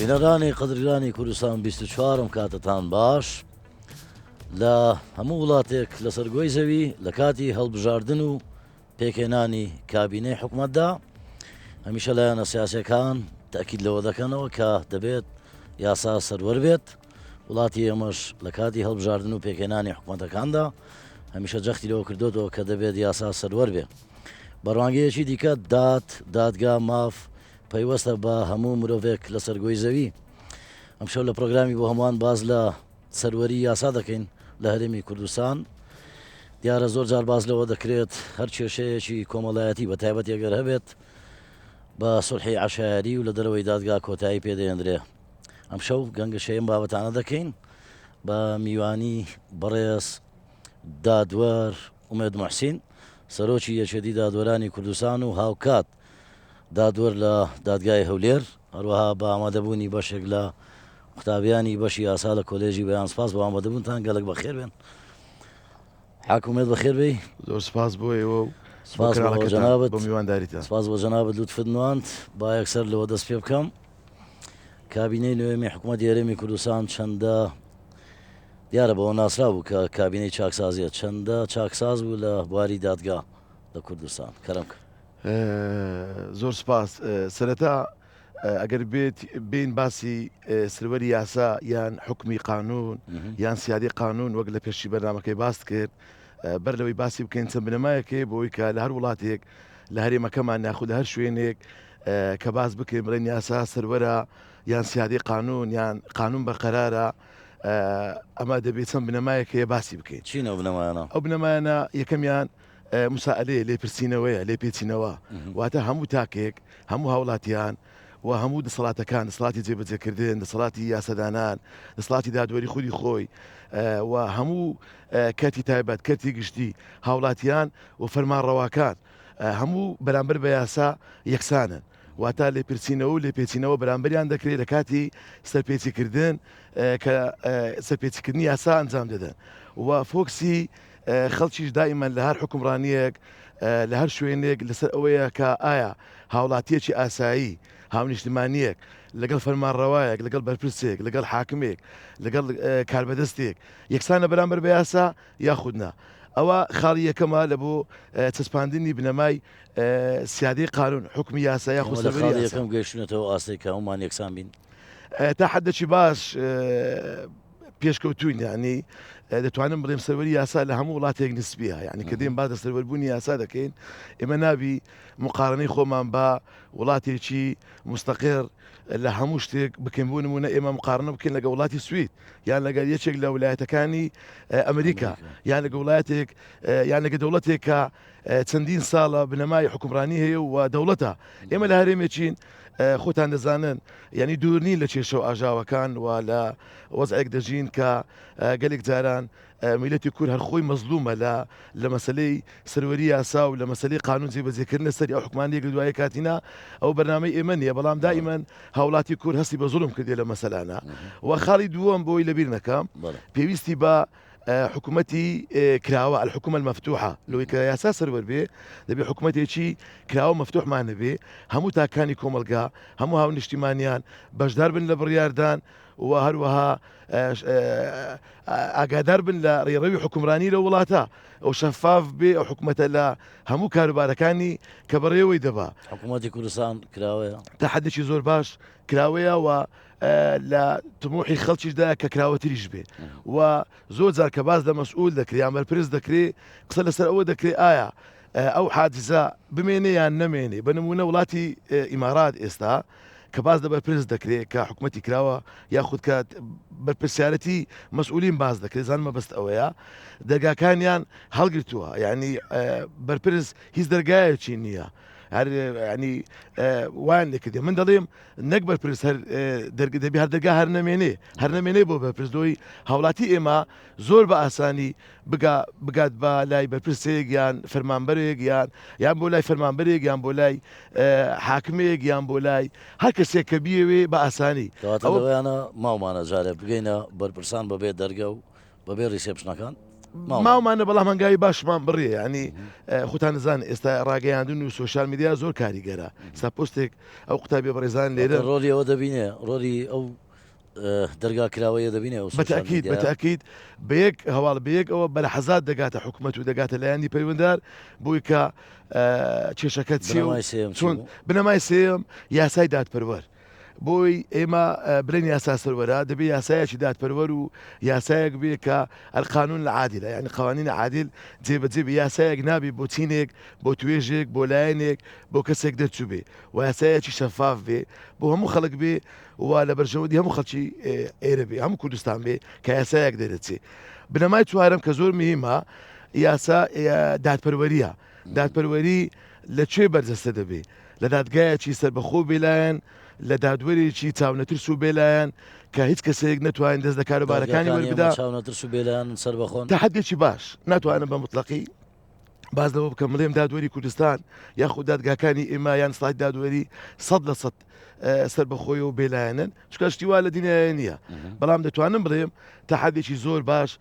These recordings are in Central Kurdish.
بینەرانی قەدرگرانی کوردستان 24 کاتتان باش لە هەموو وڵاتێک لە سەرگۆی زەوی لە کاتی هەڵبژاردن و پێکێنانی کابینەی حکوومەتدا هەمیشە لایەنە سیاسەکان تاکید لەوە دەکەنەوە کە دەبێت یاسا سەروەر بێت. وڵاتی ئێمەش لە کاتی هەڵبژاردن و پێکێنانی حکوومەتەکاندا هەمیشە جەختی لەوە کردوەوە کە دەبێت یاسا سەروەر بێ. بەڕوانگەیەکی دیکە دادگا ماف پەیوەستە بە هەموو مرۆڤێک لە سەرگۆی زەوی. ئەمشەو لە پرۆگرامی بۆ هەمووان باز لە سەروەری یاسا دەکەین لە هەرێمی کوردستان. دیارە زۆر جار باز لەوە دەکرێت هەر کێشەیەکی کۆمەڵایەتی بە تایبەت ئەگەر هەبێت بە سولحی عەشایری و لە دەرەوەی دادگا کۆتایی پێدەهێنرێ. ئەمشەو گەنگەشەیەم بابەتانە دەکەین بە میوانی بەڕێز دادوەر ئومێد موحسین، سەرۆکی یەکێتی دادوەرانی کوردستان و هاوکات دادوەر لە دادگای هەولێر، هەروەها بە ئامادەبوونی بەشێک لە قوتابیانی بەشی یاسا لە کۆلێژی بەیان. سپاس بۆ ئامادەبوونتان، گەلک بەخێر بێن. حاکومێت بەخێر بێی. زۆر سپاس بۆ ئێوە و سپاس بۆ جەنابەت، بۆ میوانداریتان. سپاس بۆ جەنابەت لوتفدنوانت. با یەکسەر لەوە دەست پێ بکەم. کابینەی نوێمی حکوومەتی هەرێمی کوردستان چەندە دیارە بەوە ناسرا بوو کە کابینەی چاکسازیە چەندە چاکساز بوو لە بواری دادگا لە کوردستان. کەرەم کە زۆر سپاس. سەرەتا ئەگەر بێت بین باسی سروەری یاسا یان حکمی قانون یان سیادی قانون وەک لە پێشی بەرنامەکەی باس کرد، بەر لەوەی باسی بکەین چەند بنەمایەکێ بۆی کە لە هەر وڵاتێک لە هەرێمەکەمان ناخود لە هەر شوێنێک کە باس بکەین بڵێن یاسا سەروەرە یان سیادی قانون یان قانون بەقەرارە، ئەمە دەبێت چەند بنەمایەکەیە باسی بکەین. چینە بنەمایانە؟ ئەو بنەمایانە یەکەمیان مسائلەیە لێپرسینەوەیە، لێپێچینەوە، واتە هەموو تاکێک هەموو هاوڵاتیان و هەموو دەسەڵاتەکان، دەسەڵاتی جێبەجێکردن، دەسەڵاتی یاسەدانان، دەسەڵاتی دادوەری خودی خۆی و هەموو کەتی تایبەت کەتی گشتی هاوڵاتیان و فەرمانڕەواکان هەموو بەرامبەر بە یاسا یەکسانن. واتە لێپرسینەوە و لێپێچینەوە بەرامبەریان دەکرێت لە کاتی سەرپێچیکردن کە سەرپێچیکردنی یاسا ئەنجام دەدەن. و فۆکسی خەڵکیش دائیمەن لە هەر حکومڕانیەک لە هەر شوێنێک لەسەر ئەوەیە کە ئایا هاوڵاتیەکی ئاسایی هاونیشتمانیەک لەگەڵ فەرمانڕەوایەک لەگەڵ بەرپرسێک لەگەڵ حاکمێک لەگەڵ کاربەدەستێک یەکسانە بەرامبەر بە یاسا یاخودنا. ئەوە خاڵی یەکەمە لە بۆ چەسپاندنی بنەمای سیادی قانون حکمی یاسا یاخود سەروەری یاسا. یەکەم گەیشتنەوە ئاستی کە هەمومان یەکسان بین تا حدەکی باش پێشکەوتوین، یعنی دەتوانم بڵێم سەروەری یاسا لە هەموو وڵاتێک نسبیە، یعنی کە دێم بادە سەروەربوونی یاسا دەکەین ئێمە نابی مقارنەی خۆمان بە وڵاتێکی مستەقر لە هەموو شتێک بکەین. بۆ نمونە ئێمە مقارنە بکەین لەگە وڵاتی سوید یان لەگەڵ یەکێک لە ویلایەتەکانی ئەمریکا یان لەگە وڵاتێک یان لەگە دەوڵەتێک کە چەندین ساڵە بنەمای حکومڕانی هەیە و دەوڵەتە. ئێمە لە هەرێمێکین خۆتان دەزانن، یعنی دوورنی لە کێشە و ئاژاوەکان و لە وەزعێک دەژین کە گەلێک جاران میلەتی کورد هەر خۆی مەزلومە لە مەسلەی سەروەری یاسا و لە مەسلەی قانون جێبەجێکردنە سەری ئەو حکومانیەک لە دوای کاتینا. ئەو بەرنامەی ئێمە نییە، بەڵام دائیمەن هاوڵاتی کورد هەستی بە زوڵم کردێ لە مەسەلانە. و خاڵی دووەم بۆی لەبیر نەکەم پێویستی بە حکوومەتی کراوە الحکومە المەفتوحە لەوەی کە یاسا سەروەر بێ دەبێ حکوومەتێکی کراوە مەفتوحمان هەبێ، هەموو تاکانی کۆمەلگا هەموو هاونیشتیمانیان بەشدار بن لە بڕیاردان و هەروەها ئاگادار بن لە ڕێڕەوی حکومڕانی لە وڵاتە ئەو شەفاف بێ ئەو حکوومەتە لە هەموو کاروبارەکانی کە بەڕێوەی دەبا. حکوومەتی کوردستان کراوەیە تا حدێکی زۆر باش کراوەیە و لە تموحی خەڵکیشدا کە کراوەتریش بێ. و زۆر جار کە باز لە مەسئول دەکرێت یان بەرپرس دەکرێت قسە لەسەر ئەوە دەکرێت ئایا ئەو حادزە بمێنێ یان نەمێنێ. بە نمونە وڵاتی ئیمارات ئێستا کە باز لە بەرپرس دەکرێت کە حکوومەتی کراوە یاخود کە بەرپرسیارەتی مەسئولین باز دەکرێت، زانمە بەست ئەوەیە دەرگاکانیان هەڵگرتووە، یعنی بەرپرس هیچ دەرگایەکی نییە. هەر ینی وان لێکردێ من دەڵێم نەک بەرپرس دەبی هەر دەرگا هەر نەمێنێ بۆ بەرپرسدۆی هاوڵاتی ئێمە زۆر بە ئاسانی بگات بە لای بەرپرسێک یان فەرمانبەرێک یان بۆ لای فەرمانبەرێک یان بۆ لای حاکمێک یان بۆ لای هەر کەسێک کە بیەوێ بە ئاسانی. ئەوەیانە ماومانە جارێ بگەینە بەرپرسان بەبێ دەرگە و بەبێ ریسێپشنەکان. ماومانە بەڵام هەنگاوی باشمان بڕێ ینی خوتان نزان ئێستا ڕاگەیاندون و سوۆشال میدیا زۆر کاریگەرە ستا پۆستێک ئەو قوتابی بەڕێزان لێرە ڕۆلی ئەوە دەبینێ ڕۆلی ئەو دەرگا کراوەیە دەبینێ بەتاکید بەتاکید بەیەک هەواڵ بەیەک ئەوە بەرە حەزات دەگاتە حکوومەت و دەگاتە لایەنی پەیوەنددار بۆی کە کێشەکەت چۆن بنەمای سێم یاسای دادپەروەر بۆی ئێمە برێن یاسا سەروەرە دەبێت یاسایەکی دادپەروەر و یاسایەک بێ کە ئەلقانون لە عادلە یعنی قوانین عادل جێبەجێ بێ یاسایەک نابی بۆ چینێک بۆ توێژێک بۆ لایەنێک بۆ کەسێک دەرچوو بێ و یاسایەکی شەفاف بێ بۆ هەموو خەڵک بێ و لە بەرژەوەدی هەموو خەڵکی ئێرە بێ هەموو کوردستان بێ کە یاسایەک دەرەچێ بنەمای چوارەم کە زۆر مهمە یاسا دادپەروەریە دادپەروەری لەکوێ بەرجەستە دەبێ لە دادگایەکی سەربەخۆ بێلایەن لە دادوەرێکی چاونەترس و بێلایەن کە هیچ کەسێک نتوانین دەست لە کاروبارەکانی وەربدا چاونەترس و بێلایەن سەر بەخۆن تا حدێکی باش ناتوانم بە مطلقی باز لەوە بکەم بڵێم دادوەری کوردستان یاخود دادگاکانی ئێمە یان سڵات دادوەری 100% سەربەخۆی و بێلایەنن چکە شتی وا لە دینایە نییە بەڵام دەتوانم بڵێم تا حدێکی زۆر باش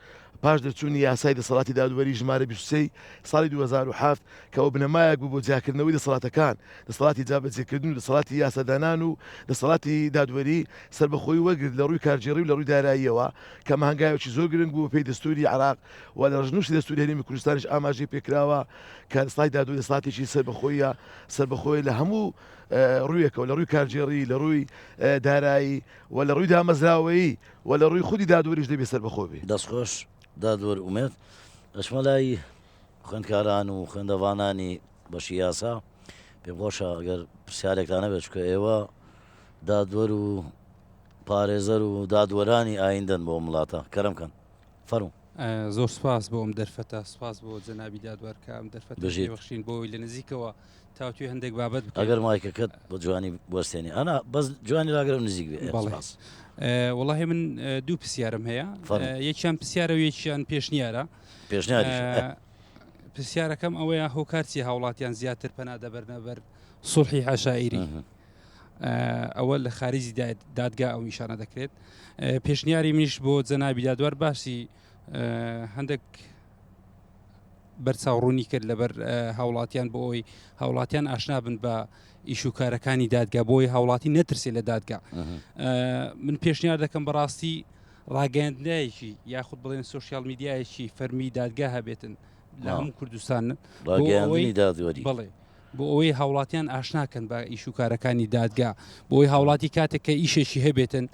پاش دەرچوونی یاسای دەسەڵاتی دادوەری ژمارە 23 ساڵی 2007 کەەوە بنەمایەک بوو بۆ جیاکردنەوەی دەسەڵاتەکان دەسەڵاتی جابەجێکردن و دەسەڵاتی یاسادانان و دەسەڵاتی دادوەری سەربەخۆی وەرگرت لە ڕووی کارژێڕی و لە ڕووی داراییەوە کە مەهنگایەکی زۆر گرنگ بوو پێی دەستوری عراق و لە ڕژنوشی دەستوری هەرێمی کوردستانیش ئاماژەی پێکراوە کە دەسەڵاتی دادوەری دەسەڵاتێکی سەربەخۆی لە هەموو ڕوویەکەوە لە ڕووی کارژێڕی لە ڕووی دارایی و لە ڕووی دامەزراوەیی و لە ڕووی خودی دادوەریش دەبێت سەربەخۆ بێ دەستخۆش دادوەر ئومێت ئەچمە لای خوێندکاران و خوێندەوانانی بەشی یاسا پێم خۆشە ئەگەر پرسیارێکتانە بێت چکە ئێوە دادوەر و پارێزەر و دادوەرانی ئایندەن بۆ وڵاتە کەرم کەن فەرموو زۆر سپاس بۆ ئەم دەرفەتە سپاس بۆ جەنابی دادوەرکە ئەم دەرفەت بەخشین بۆی لە نزیکەوە تاوتوی هەندێک بابەت ئەگەر مایکەکەت بە جوانی بوەستێنی ئەنا بەس جوانی لاگەرم نزیک بێ وڵی من دوو پرسیارم هەیە یەکیان پرسیارە و یەکیان پێشنیارە پرسیارەکەم ئەوەیە هۆکارچی هاوڵاتیان زیاتر پەنا دەبەرنەبەر سوڵحی عەشائیری ئەوە لە خارجی دادگا ئەو نیشانە دەکرێت پێشنیاری منیش بۆ جەنابی دادوەر باسی هەندێک بەرچاوڕوونی کرد لەبەر هاوڵاتیان بۆ ئەوی هاوڵاتیان ئاشنا بن بە ئیشوکارەکانی دادگا بۆی هاوڵاتی نەترسێ لە دادگا من پێشنیار دەکەم بەڕاستی ڕاگەاندنایەکی یاخود بڵێن سوۆشیال میدیایەکی فەرمی دادگا هەبێتن لە هەموو کوردستان بڵێ بۆ ئەوەی هاوڵاتیان ئاشناکەن بە ئیشوکارەکانی دادگا بۆ ئەوی هاوڵاتی کاتێک کە ئیشێکی هەبێتن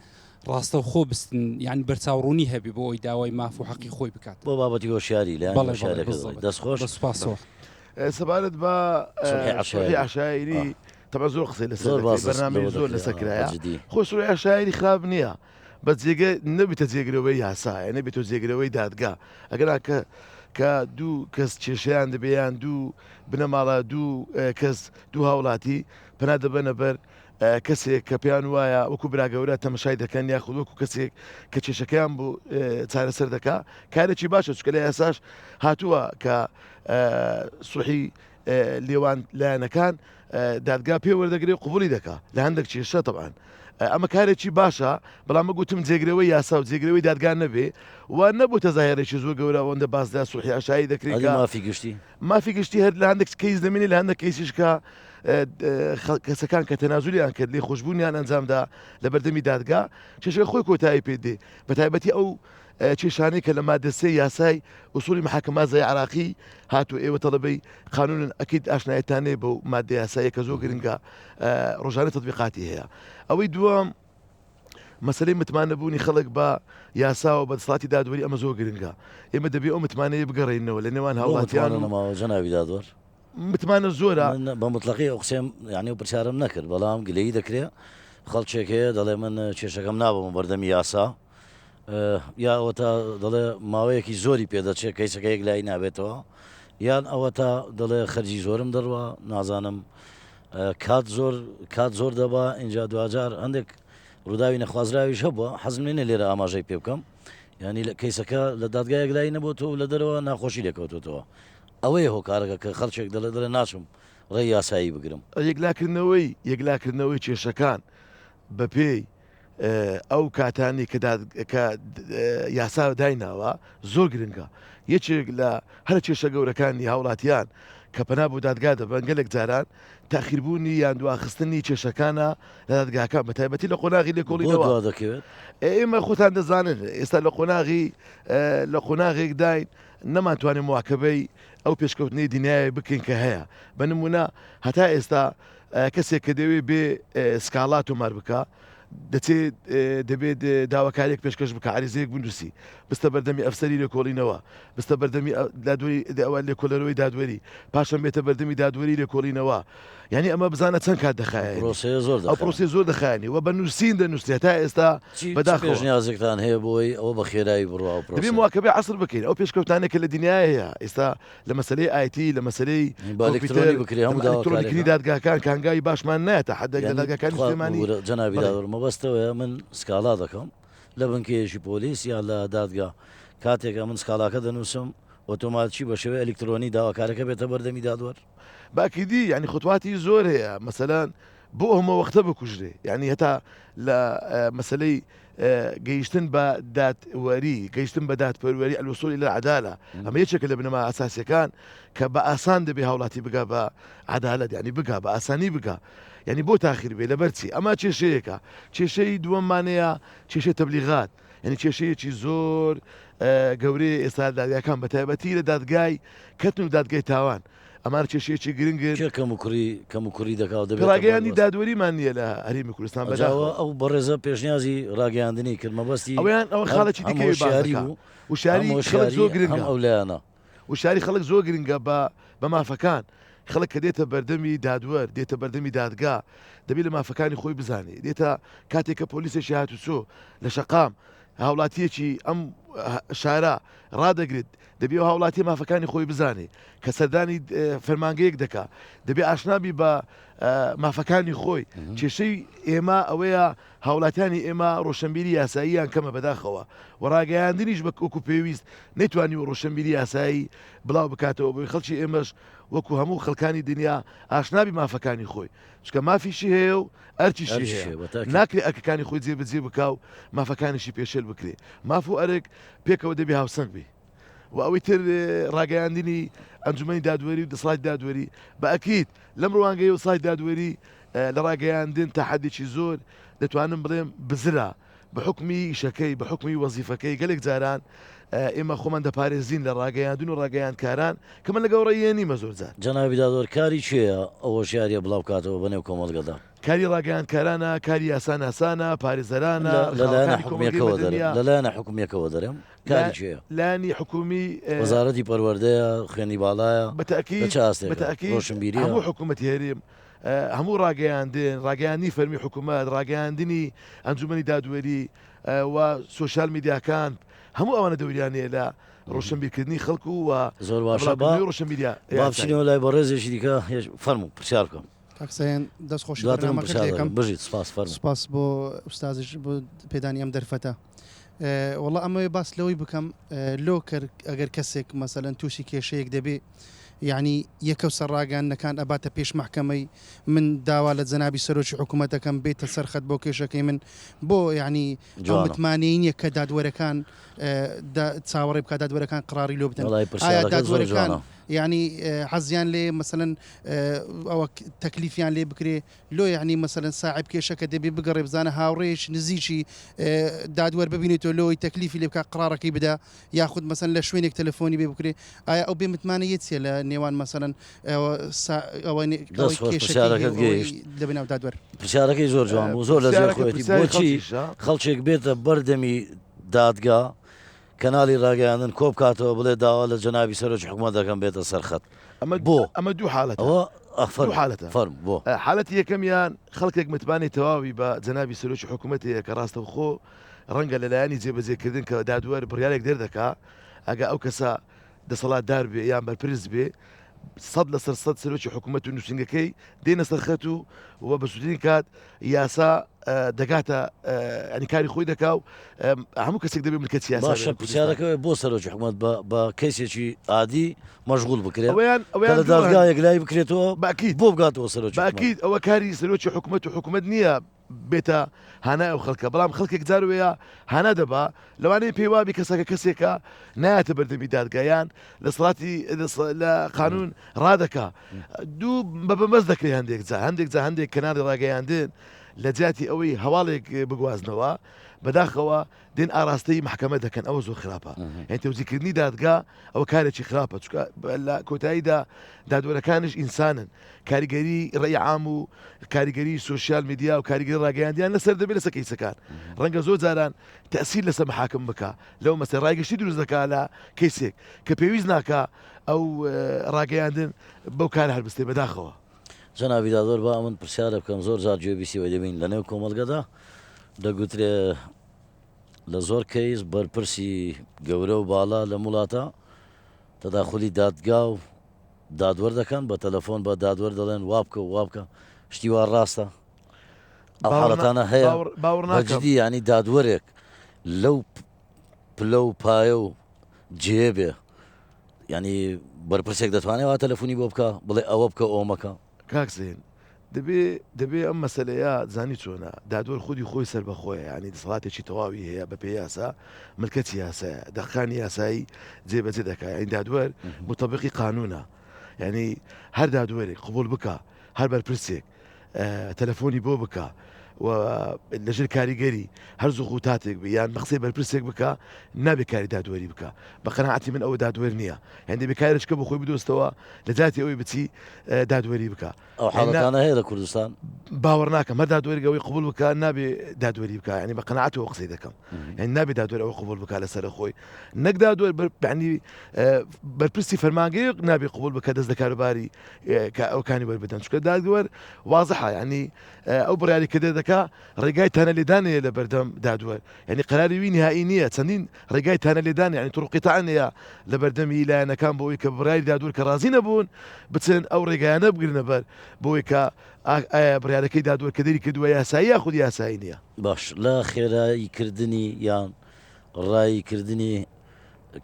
ڕاستە و خۆ بستن یعنی بەرچاوڕوونی هەبی بۆ ئەوی داوای ماف و حەقی خۆی بکات بۆ بابەتی هۆشیاری لە دەستخۆش سپاسەوە سەبارەت بە سوڵحی عەشائیری طبعا زۆر قسەی لەسەر بەرنامەی زۆر لەسەرکرایە خۆ سوڵحی عەشائیری خراپ نییە بە جێگە نەبێتە جێگرەوەی یاسا نەبێتە جێگرەوەی دادگا ئەگەر کە دوو کەس کێشەیان دەبێیان دوو بنەماڵە دوو کەس دوو هاوڵاتی پەنا دەبەنە بەر کەسێک کە پێیان وایە وەکو براگەورە تەمەشای دەکەن یاخود وەکو کەسێک کە کێشەکەیان بۆ چارەسەر دەکا کارێکی باشە چکە لە یاساش هاتووە کە سوڵحی لێوان لایەنەکان دادگا پێ وەردەگرێ قوبولی دەکا لە هەندێک کێشە طبعاً ئەمە کارێکی باشە بەڵام گوتم جێگرەوەی یاسا و جێگرەوەی دادگا نەبێ و نەبوو تەزاهێرێکی زۆر گەورە ئەوەندە باسدا سوڵحی عەشائیری دەکرێت مافی گشتی هەر لە هەندێک کەیس دەمێنێ لە هەندێک کەیسیش کە کەسەکان کە تەنازولیان کرد لێ خۆشببوونیان ئەنجامدا لە بەردەمی دادگا کێشەی خۆی کۆتایی پێدێ بە تایبەتی ئەو کێشانەی کە لە مادە سێ یاسای ئوسولی محاکمازای عراقی هاتوو ئێوە تەڵەبەی قانون ئەکید ئاشنایەتانێ بۆ مادە یاسایە کە زۆر گرنگە ڕۆژانە تەطبیقاتی هەیە ئەوەی دووەم مەسلەی متمانەبوونی خەڵک بە یاسا و بە دەسەڵاتی دادوەری ئەمە زۆر گرنگە ئێمە دەبێت ئەو متمانەیە بگەڕێنەوە لە نێوان هاوڵاتیان جەنابی دادوەر متمانە زۆرە بە مطلقی ئەو قسێم یعنی و پرسیارم نەکرد بەڵام گلەیی دەکرێت خەڵکێک هەیە دەڵێ من کێشەکەم نابم بەردەمی یاسا یا ئەوە تا دەڵێ ماوەیەکی زۆری پێدەچێت کەیسەکە یەک لای نابێتەوە یان ئەوە تا دەڵێ خەرجی زۆرم دەڕوە نازانم کات زۆر دەبا اینجا دوجار هەندێک ڕووداوی نەخوازراویش هەبووە حەزم لێنە لێرە ئاماژەی پێ بکەم ینی کەیسەکە لە دادگایەک لای نەبووەوە لە دەرەوە ناخۆشی لێکەوتێتەوە ئەوەیە هۆکارەکە کە خەڵکێک دەڵێ ناچم ڕێی یاسایی بگرم یەکلاکردنەوەی کێشەکان بە پێی ئەو کاتانی کە یاسا دایناوە زۆر گرنگە یەکێک لە هەر کێشە گەورەکانی هاوڵاتیان کە پەنا بۆ دادگا دەبن گەلێک جاران تاخیربوونی یان دواخستنی کێشەکانە لە دادگاکان بە تایبەتی لە قۆناغی لێکۆڵینەوە دەکەوێت ئێمە خۆتان دەزانن ئێستا لە قۆناغێک داین نەمانتوانێت مواکەبەی ئەو پێشکەوتنی دنیای بکەین کە هەیە بە نمونە هەتا ئێستا کەسێک کە دەوێت بێ سکاڵات تۆمار بکە دەچێت دەبێت داواکارێک پێشکەش بکە عریزەیەک بنووسی بستە بەردەمی ئەفسەری لێکۆڵینەوە بستە بەردەمی ئەوە لێکۆلەرەوەی دادوەری پاشان بێتە بەردەمی دادوەری لێکۆڵینەوە یعنی ئەمە بزانە چەند کات دەخایە ئەو پرۆسێ زۆر دەخایانی و بە نووسین دەنووسێت تا ئێستا بەداخۆژنیازێکتان هەیە بۆی ئەوە بە خێرایی بڕوا دەبێ مواکەبەی عەسر بکەین ئەو پێشکەوتانێک کە لە دنیای هەیە ئێستا لە مەسلەی ئایتی لە مەسلەی ئەلکترۆنیکی دادگاکان کانگای باشمان نایەتە حدێک لە دادگاکانی سلێمانی جەنابی دادوەر مەبەستەوەیە من سکاڵا دەکەم لە بنکێشی پۆلیس یا لە دادگا کاتێکە من سکاڵاکە دەنووسم ئۆتۆماتچی بە شێوەیە ئەلکترۆنی داواکارەکە بێتە بەردەمی دادوەر باکیدی ینی خوتواتی زۆر هەیە مەسەلەن بۆ ئەمە وەختە بکوژرێ یعنی هەتا لە مەسلەی گەیشتن بە دادوەری گەیشتن بە دادپەروەری ئەلوسولی لە عدالە ئەمە یەکێکە لە بنەما ئاساسیەکان کە بە ئاسان دەبێ هاوڵاتی بگا بە عدالەت ینی بگا بە ئاسانی بگا ینی بۆ تاخیر بێ لەبەرچی ئەمە کێشەیەکە کێشەی دووەممانەیە کێشەی تەبلیغات ینی کێشەیەکی زۆر گەورەی ئێستا دادگاکان بە تایبەتی لە دادگای کەتن و دادگای تاوان ئەمان کێشەیەکی گرنگن کەم و کوڕی دەکاو دەبێت ڕاگەیاندنی دادوەریمان نییە لە هەرێمی کوردستان بەجاوە ئەو بەڕێزە پێشنیازی ڕاگەیاندنی کرد مەبەستی ئەویان ئەوە خاڵێکی دیکەی شاری بوو وشاری خەڵک زۆر گرنگە ئەو لایەنە وشاری خەڵک زۆر گرنگە بە مافەکان خەڵک کە دێتە بەردەمی دادوەر دێتە بەردەمی دادگا دەبێت لە مافەکانی خۆی بزانێ دێتە کاتێک کە پۆلیسێکی هاتوچۆ لە شەقام هاوڵاتیەکی ئەم شارە ڕدەگرێت دەبێ هاوڵاتی مافەکانی خۆی بزانێ کە سەردانی فەرمانگەیەک دەکا دەبێ ئاشنابی بە مافەکانی خۆی کێشەی ئێمە ئەوەیە هاوڵاتیانی ئێمە ڕۆشنبیری یاساییان کەمە بەداخەوە و ڕاگەیاندنیش بە وەکو پێویست نەیتوانی و ڕۆشنبیری یاسایی بڵاو بکاتەوە بۆی خەڵکی ئێمەش وەکو هەموو خەڵکانی دنیا ئاشنابی مافەکانی خۆی چکە مافیشی هەیە و ئەرچیشی هەیە ناکرێت ئەرکەکانی خۆی جێبەجێ بکاو مافەکانیشی پێشێل بکرێ ماف و ئەرک پێکەوە دەبێ هاوسەنگ بێ و ئەوەی تر ڕاگەیاندنی ئەنجومەنی دادوەری و دەسڵاتی دادوەری بە ئەکیید لەم ڕوانگەی و سای دادوەری لە ڕاگەیاندن تا حەدێکی زۆر دەتوانم بڵێم بزرا بە حکمی ئیشەکەی بە حکمی وەزیفەکەی گەلێک جاران ئێمە خۆمان دەپارێزین لە ڕاگەیاندن و ڕاگەیاندکاران کە من لەگەڵ ڕێیە نیمە زۆر جار جەنابی دادوەر کاری چێە ئەوە ژیاریە بڵاو کاتەوە بەنێو کۆمەڵگەدا کاری ڕاگەیاندکارانە کاری یاسان ئاسانە پارێزەرانە لەلایەنە حکومیەکەەوە دەرێم کاری چێە لانی حکومی وەزارەتی پەروەردەیە خوێنی باڵایە بەتەکید ڕۆشنبیری هەموو حکوومەتی هەرێم هەموو ڕاگەیاندن ڕاگەیاندنی فەرمی حکوومەت ڕاگەیاندنی ئەنجومەنی دادوەری و سوۆشال میدیاکان هەموو ئەوانە دەوریانەیە لە ڕۆشنبیرکردنی خەڵکو و زۆر باشە ڕۆشنبیریا بابچینەوە لای بە ڕێزێکی دیکە فەرموو پرسیار بکەم تاکسیان دەست خۆش بژیت سپاس بۆ ئوستازش بۆ پێدانی ئەم دەرفەتە وەڵا ئەمەوێ باس لەوەی بکەم لۆ کرد ئەگەر کەسێک مەسەلەن تووشی کێشەیەک دەبێ یعنی یەکە سەرڕاگەاندنەکان ئەباتە پێش محکەمەی من داوا لە جەنابی سەرۆکی حکوومەتەکەم بێتە سەرخەت بۆ کێشەکەی من بۆ یعنی متمانەیە کە دادوەرەکان چاوەڕێ بکات دادوەرەکان قڕاری لۆ بدەن ئایا دادوەرەکان یعنی حەزیان لێ مەسەلەن ئەوە تەکلیفیان لێ بکرێ لۆ یعنی مەسەلەن ساعب کێشەکە دەبێ بگەڕێ بزانە هاوڕێش نزیکی دادوەر ببینێتەوە لۆی تەکلیفی لێ بکات قڕارەکەی بدا یاخود مەسەلەن لە شوێنێک تەلەفۆنی بێ بکرێ ئایا ئەو بێ متمانەیە چیە لە نێوان مەسەلەن دەبێناو دادوەر پرسیارەکەی زۆر جوان بوو زۆر لە زێر خۆەتی بۆچی خەڵکێک بێتە بەردەمی دادگا کەناڵی ڕاگەیاندن کۆ بکاتەوە بڵێ داوا لە جەنابی سەرۆکی حکوومەت دەکەم بێتە سەرخەت ئەمە دوو حالەت حالەتە فەرم بۆ حالەتی یەکەمیان خەڵکێک متمانی تەواوی بە جەنابی سەرۆکی حکوومەتەیە کە ڕاستە خۆ ڕەنگە لەلایەنی جێبەجێکردن کە دادوەر بڕیارێک دەردەکا ئەگە ئەو کەسە دەسەڵاتدار بێ یان بەرپرس بێ 100% سەرۆکی حکوومەت و نووسنگەکەی دێنە سەرخەت و بە سوودین کات یاسا دەگاتە ئەنیکاری خۆی دەکا و هەموو کەسێک دەبێت ملکەت سیاسی باشە پرسیارەکەی بۆ سەرۆکی حکوومەت بە کەسێکی عادی مەشغوڵ بکرێت لە دادگایەک لای بکرێتەوە باکیت بۆ بگاتەوە سەرۆکی باکیت ئەوە کاری سەرۆکی حکوومەت و حکوومەت نییە بێتە هانای ئەو خەڵکە بەڵام خەڵکێک جاروەیە هانا دەبا لەوانەیە پێی وابی کەسەکە کەسێکە نایەتە بەردەمی دادگایان لە سڵاتی لە قانون ڕادەکا دوو بەبەمەز دەکرێت هەندێک کەناری ڕاگەیاندن لە جیاتی ئەوەی هەواڵێک بگوازنەوە بەداخەوە دێن ئاراستەی محکەمە دەکەن ئەوە زۆر خراپە یعنی تەوزیکردنی دادگا ئەوە کارێکی خراپە چونکە لە کۆتاییدا دادوەرەکانش ئینسانن کاریگەری ڕێی عام و کاریگەری سوسیال میدیا و کاریگەری ڕاگەیاندیان لەسەر دەبێت لەسەر کەیسەکان ڕەنگە زۆر جاران تەسیر لەسەر محاکم بکە لەو مەسەر ڕایگەشتی دروست دەکا لە کەیسێک کە پێویست ناکە ئەو ڕاگەیاندن بەو کار هەربستێ بەداخەوە جەنابی دادوەر با من پرسیارە بکەم زۆر جار گوێبیستیەوەی دەبین لە نێو کۆمەڵگەدا دەگوترێ لە زۆر کەیس بەرپرسی گەورە و باڵا لە وڵاتە تەداخلی دادگا و دادوەر دەکەن بە تەلەفۆن بە دادوەر دەڵێن وابکە و وابکە شتی وا ڕاستە ئەو حاڵەتانە هەیە بەجددی ینی دادوەرێک لەو پلە و پایە و جێبێ ینی بەرپرسێک دەتوانێت وا تەلەفۆنی بۆ بکە بڵێ ئەوە بکە ئۆمەکە کاکسێن دەبێ ئەم مەسلەیە زانی چۆنە دادوەر خودی خۆی سەر بەخۆیە ینی دەسەڵاتێکی تەواوی هەیە بە پێ یاسا ملکەتی یاسایە دەخانی یاسایی جێبەجێ دەکات این دادوەر مطابقی قانونە ینی هەر دادوەرێک قبول بکە هەر بەرپرسێک تەلەفۆنی بۆ بکە و لەژێر کاریگەری هەر زوخوتاتێک یان بەخسێ بەرپرسێک بکە نابێ کاری دادوەری بکە بە قەناعەتی من ئەوە دادوەر نییە هەندێ بێکارشکە بە خۆی بدۆستەوە لە جاتی ئەوەی بچی دادوەری بکە ئەو حاڵەتانە هەیە لە کوردستان باوەڕ ناکەم هەر دادوەرگەوەی قبول بکە نابێ دادوەری بکە ینی بە قەناعەتەوە قسەی دەکەم هەن نابێ دادوەر ئەوە قبول بکە لەسەر خۆی نەک دادوەر ینی بەرپرسی فەرمانگەیەک نابێ قبول بکە دەست لە کاروباری ئەوکانی وەربدەن چونکە دادوەر وازحە ینی ئەو بڕیاری کە دەکا ڕێگای تانە لێدانەیە لە بەردەم دادوەر ینی قەراری وی نهایی نییە چەندین ڕێگای تانە لێدان ینی توڕقیتانەیە لە بەردەمی لایەنەکان بۆەوەی کە بڕیاری دادوەر کە ڕازی نەبوون بچن ئەو ڕێگایانە بگرنە بەر بۆی کە ئایا بڕیارەکەی دادوەر کە دەری کردووە یاسایی یاخود یاسایی نییە باش لە خێراییکردنی یان ڕاییکردنی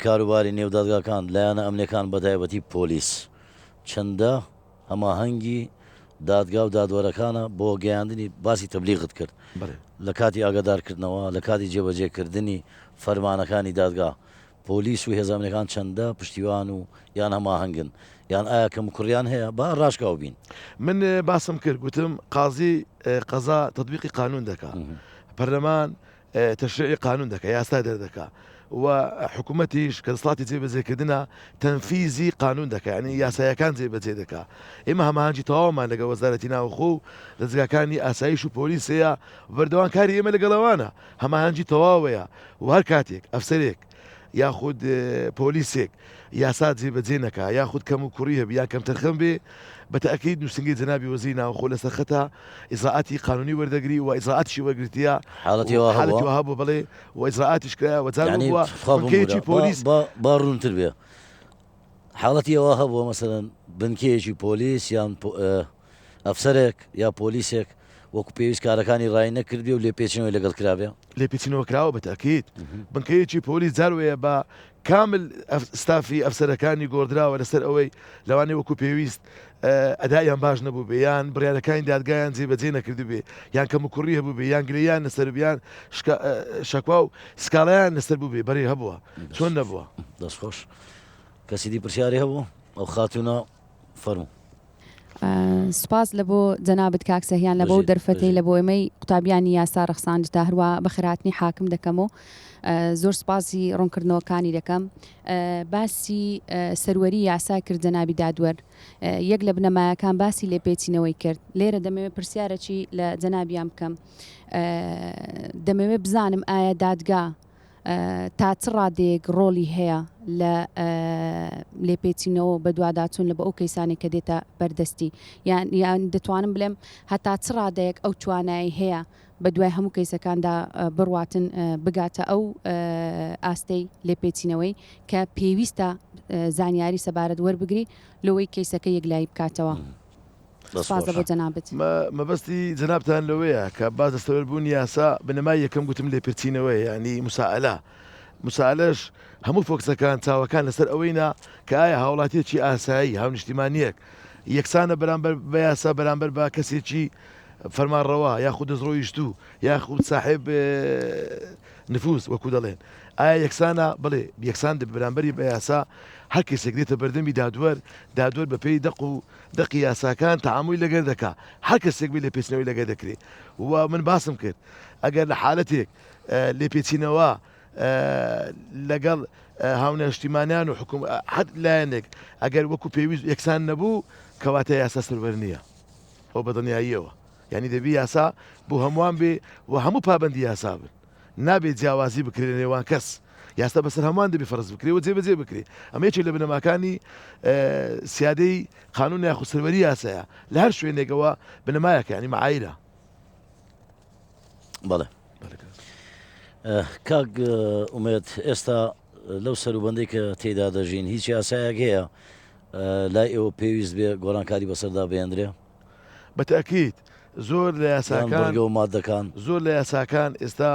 کاروباری نێودادگاکان لایەنە ئەمنیەکان بەتایبەتی پۆلیس چەندە هەماهەنگی دادگا و دادوەرەکانە بۆ گەیاندنی باسی تەبلیغت کرد لە کاتی ئاگادارکردنەوە لە کاتی جێبەجێکردنی فەرمانەکانی دادگا پۆلیس و هێزانەکان چەندە پشتیوان و یان هەماهەنگن یان ئایا کەم کوڕیان هەیە با ڕاشکاو بین من باسم کرد گوتم قازی قەزا تطبیقی قانون دەکا پەرلەمان تەشریعی قانون دەکە یاستا دەردەکا و حکوومەتیش کە دەسڵاتی جێبەجێکردنە تەنفیزی قانون دەکە ینی یاسایەکان جێبەجێ دەکا ئێمە هەماهەنگی تەواومان لەگە وەزارەتی ناوخۆ و دەستگاکانی ئاسایش و پۆلیسەیە بەردەوام کاری ئێمە لەگەڵەوانە هەماهەنگی تەواوەیە و هەر کاتێک ئەفسەرێک یاخود پۆلیسێک یاسا جێبەجێ نەکا یاخود کەم و کوڕی هەبی یا کەم تەرخەم بێ بەتەکید نووسنگی جەنابی وەزیری ناوخۆ لەسەر خەتە ئیجراعاتی قانونی وەردەگری و ئیجراعاتیشی وەرگرتیە حاڵەتی وها بوو بڵێ و ئیجراعاتیش کرا وەجار بووە بنکەیەکی پۆلیس با ڕوونتر بێ حاڵەتی ئەوە هەبووە مەسەرەن بنکەیەکی پۆلیس یان ئەفسەرێک یا پۆلیسێک وەکو پێویست کارەکانی ڕای نەکردی و لێ پێچینەوەی لەگەڵ کرابێ لێ پێچینەوە کراوە بەتەکید بنکەیەکی پۆلیس جاروەیە بە کامل ستافی ئەفسەرەکانی گۆڕدراوە لەسەر ئەوەی لەوانەیە وەکو پێویست ئەدایان باش نەبوو بێ یان بڕیارەکانی دادگایان جێبەجێ نەکردو بێ یان کەم و کوڕی هەبوو بێ یان گرەیان لەسەر بیان شەکوا و سکاڵیان لەسەر بوو بێ بەڕێ هەبووە چۆن نەبووە دەستخۆش کەسی دی پرسیاری هەبوو ئەو خاتونە فەرموو سپاس لە بۆ جەنابەت کاکسەهیان لە بۆ دەرفەتەی لە بۆ ئێمەی قوتابیانی یاسا ڕەخساندتا هەروە بە خێراتنی حاکم دەکەم و زۆر سپاسی ڕوونکردنەوەکانی دەکەم باسی سەروەری یاسا کرد جەنابی دادوەر یەک لە بنەمایەکان باسی لێپێچینەوەی کرد لێرە دەمەوێت پرسیارەکی لە جەنابیان بکەم دەمەوێت بزانم ئایا دادگا تا چ ڕادەیەک ڕۆڵی هەیە لە لێپێچینەوە بە دوواداچوون لە بە ئەو کەیسانی کە دێتە بەردەستی یان دەتوانم بڵێم هەتا چ ڕادەیەک ئەو توانایی هەیە بە دوای هەموو کەیسەکاندا بڕواتن بگاتە ئەو ئاستەی لێپێچینەوەی کە پێویستە زانیاری سەبارەت وەربگری لەوەی کەیسەکە یەکلایی بکاتەوە. سپاس بۆ جەنابەت. مەبەستی جەنابتان لەوەیە کە باز دەستەوەربوون یاسا بنەمای یەکەم گوتم لێپێچینەوەی ینی مسائلەش هەموو فۆکسەکان چاوەکان لەسەر ئەوەینا کە ئایا هاوڵاتیەکی ئاسایی هاونیشتیمانیەک یەکسانە بەرامبەر بە یاسا بەرامبەر بە کەسێکی فەرمان ڕەوا یاخود دەستڕۆیشتوو یاخود صاحب نفوس وەکو دەڵێن ئایا یەکسانە بڵێ یەکسان بەرامبەری بە یاسا هەر کەسێک دێتە بەردەمی دادوەر بە پێی دەقی یاساکان تەعاموی لەگەر دەکا هەر کەسێک بێ لێ پێچینەوەی لەگەر دەکرێت و من باسم کرد ئەگەر لە حالەتێک لێ پێچینەوە لەگەڵ هاونێشتیمانیان و حکوم حد لایەنێک ئەگەر وەکو پێویست یەکسان نەبوو کەواتە یاسا سەروەر نییە ئەو بەدڵنیاییەوە یعنی دەبی یاسا بۆ هەمووان بێ و هەموو پابندی یاسا بن نابێت جیاوازی بکرێت لە نێوان کەس یاستا بەسەر هەمان دەبی فەرز بکرێ و جێبەجێ بکرێ ئەمە یەکێک لە بنەماکانی سیادەی قانون یاخود سەروەری یاسایە لە هەر شوێنێکەوە بنەمایەکە ینی معایرە بەڵێ کاک ئومێد ئێستا لەو سەروبەندەی کە تێدا دەژین هیچ یاسایەک هەیە لای ئێوە پێویست بێ گۆڕانکاری بەسەردا بێنرێ بەتەکیید زۆر لە یاساکان و مادەکان زۆر لە یاساکان ئێستا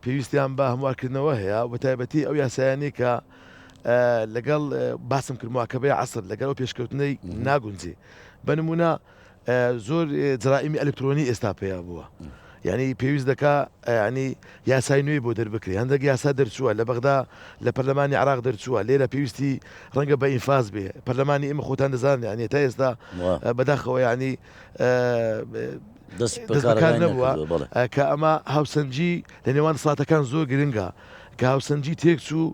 پێویستیان بە هەموارکردنەوە هەیە و تایبەتی ئەو یاسایانی کە لەگەڵ باسم کرد مواکەبەی عەسر لەگەڵ ئەو پێشکەوتنەی ناگونجێ بەنمونە زۆر جرائیمی ئەلکترۆنی ئێستا پێیا بووە یعنی پێویست دەکا ینی یاسای نوێی بۆ دەربکرێ هەندێک یاسا دەرچووە لە بەغدا لە پەرلەمانی عراق دەرچووە لێرە پێویستی ڕەنگە بە ئینفاز بێ پەرلەمانی ئێمە خۆتان دەزان ینی تا ئێستا بەداخەوە ینی دەست بەکار نەبووە کە ئەمە هاوسەنجی لە نێوان دەسەڵاتەکان زۆر گرنگە کە هاوسەنجی تێکچوو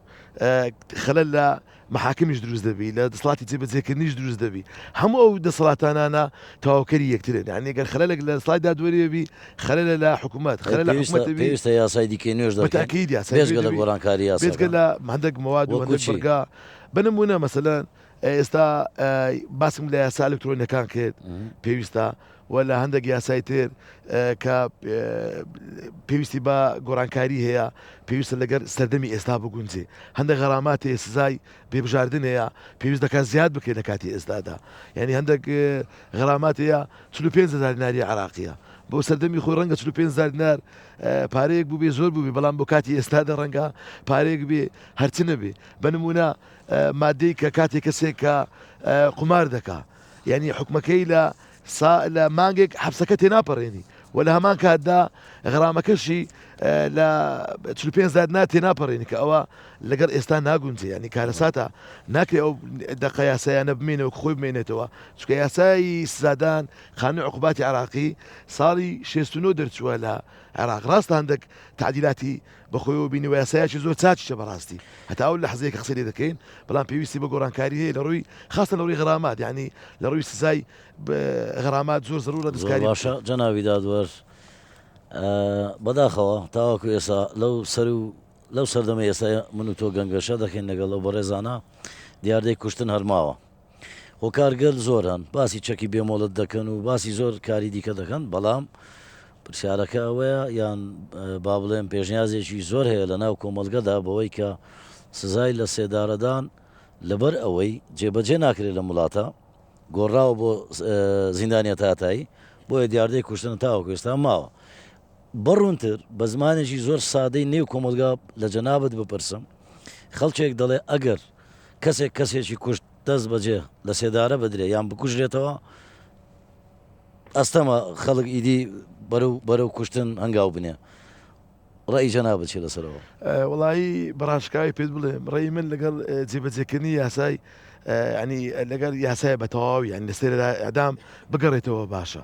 خەلەل لە محاکمیش دروست دەبی لە دەسەڵاتی جێبەجێکردنیش دروست دەبی هەموو ئەو دەسەڵاتانانە تەواوکەری یەکترن یعنی گەر خەلەلێک لە دەسەڵاتی دادوەریەبی خەلەلە لە حکوومەت خەلەل لە حکوومەت پێویستە یاسای دیکەی نوێژ بەتاکید بێژگە لە گۆڕانکاری یاسا بێجگە لە هەندێک مواد و هەندێک بەرگا بنمونە مەسەلەن ئێستا باسم لە یاسا ئەلکترۆنیەکان کرد پێویستە و لە هەندێک یاسای تر کە پێویستی بە گۆڕانکاری هەیە پێویستە لەگەر سەردەمی ئێستا بگونجێ هەندێک غەرامات هەیە سزای بێبژاردن هەیە پێویست دەکات زیاد بکرێت لە کاتی ئێستادا یعنی هەندێک غەرامات هەیە 45,000 دیناری عراقیە بۆ سەردەمی خۆی ڕەنگە 45,000 دینار پارەیەک بوو بێ زۆر بووبێ بەڵام بۆ کاتی ئێستادا ڕەنگە پارەیەک بێ هەرچ نەبێ بنمونە مادەی کە کاتێک کەسێک کە قمار دەکا یعنی حکومەکەی لە مانگێک حەبسەکە تێناپەڕێنی و لە هەمان کاتدا غەرامەکەشی لە 45,000 دینار تێناپەڕێنی کە ئەوە لەگەر ئێستا ناگونجێ ینی کارەساتە ناکرێت ئەو دەقە یاسایانە بمێنەوە خۆی بمێنێتەوە چکە یاسایی سزادان خانووی عقوباتی عراقی ساڵی 69 دەرچووە لە عراق ڕاستە هەندێک تعدیلاتی بەخۆیەوە بینی و یاسایکی زۆر چاچیشە بەڕاستی هەتا ئەو لە حەزەیەکە قسەی لێ دەکەین بەڵام پێویستی بە گۆڕانکاری هەیە لە ڕووی خاستە لە ڕووی غەرامات یعنی لە ڕووی سزای غەرامات زۆر زەرورە دەستکاری باشە جەناوی دادوەر بەداخەوە تاوەکو ئێستا لەو سەردەمە ئێستا من و تۆ گەنگەشە دەکەین لەگەڵ ئەو بەڕێزانە دیاردەی کوشتن هەرماوە هۆکارگەل زۆران باسی چەکی بێمۆڵت دەکەن و باسی زۆر کاری دیکە دەکەن بەڵام پرسیارەکە ئەوەیە یان با بڵێن پێشنیازێکی زۆر هەیە لە ناو کۆمەلگەدا بەوەی کە سزای لە سێدارەدان لەبەر ئەوەی جێبەجێ ناکرێت لە وڵاتە گۆڕاوە بۆ زیندانیە تاتایی بۆیە دیاردەی کوشتن تاوەکو ئێستا ماوە بەڕوونتر بە زمانێکی زۆر سادەی نێو کۆمەلگا لە جەنابەت بپرسم خەڵکێک دەڵێ ئەگەر کەسێکی کوشت دەست بەجێ لە سێدارە بدرێ یان بکوژرێتەوە ئەستەمە خەڵک ئیدی بەرەو کوشتن هەنگاو بنێ ڕێی جەنابەت چێ لەسەرەوە وڵایی بەڕاشکاوی پێت بڵێم ڕێی من لەگەڵ جێبەجێکردنی یاسای ینی لەگەر یاسای بە تەواوی یان لە سێرەدا ئەدام بگەڕێتەوە باشە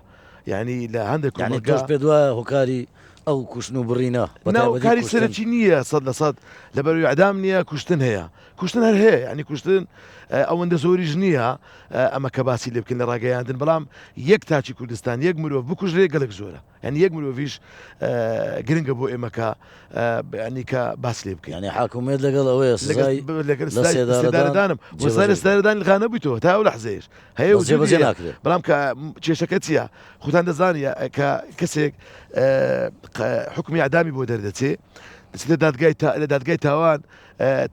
یعنی لە هەندێک تۆش پێ دوایە هۆکاری ئەو کوشتن و بڕینە کاری سەرەکی نییە 100% لەبەروی ئەدام نییە کوشتن هەیە کوشتن هەر هەیە ینی کوشتن ئەوەندە زۆریش نییە ئەمە کە باسی لێ بکەین لە ڕاگەیاندن بەڵام یەک تاچی کوردستان یەک مرۆڤ بکوژرێ گەلک زۆرە ینی یەک مرۆڤیش گرنگە بۆ ئێمەکە ینی کە باس لێ بکەین ینی حاکومێت لەگەڵ ئەوەیە سێدارەدانم وەزارە سەردان لەخانە بوویتەوە تا ئەو لەحزەیەش هەیە جێبەجێ ناکرێت بەڵام کە کێشەکە چییە خوتان دەزانانی کە کەسێک حکمی ئەدامی بۆ دەردەچێت لە دادگای تاوان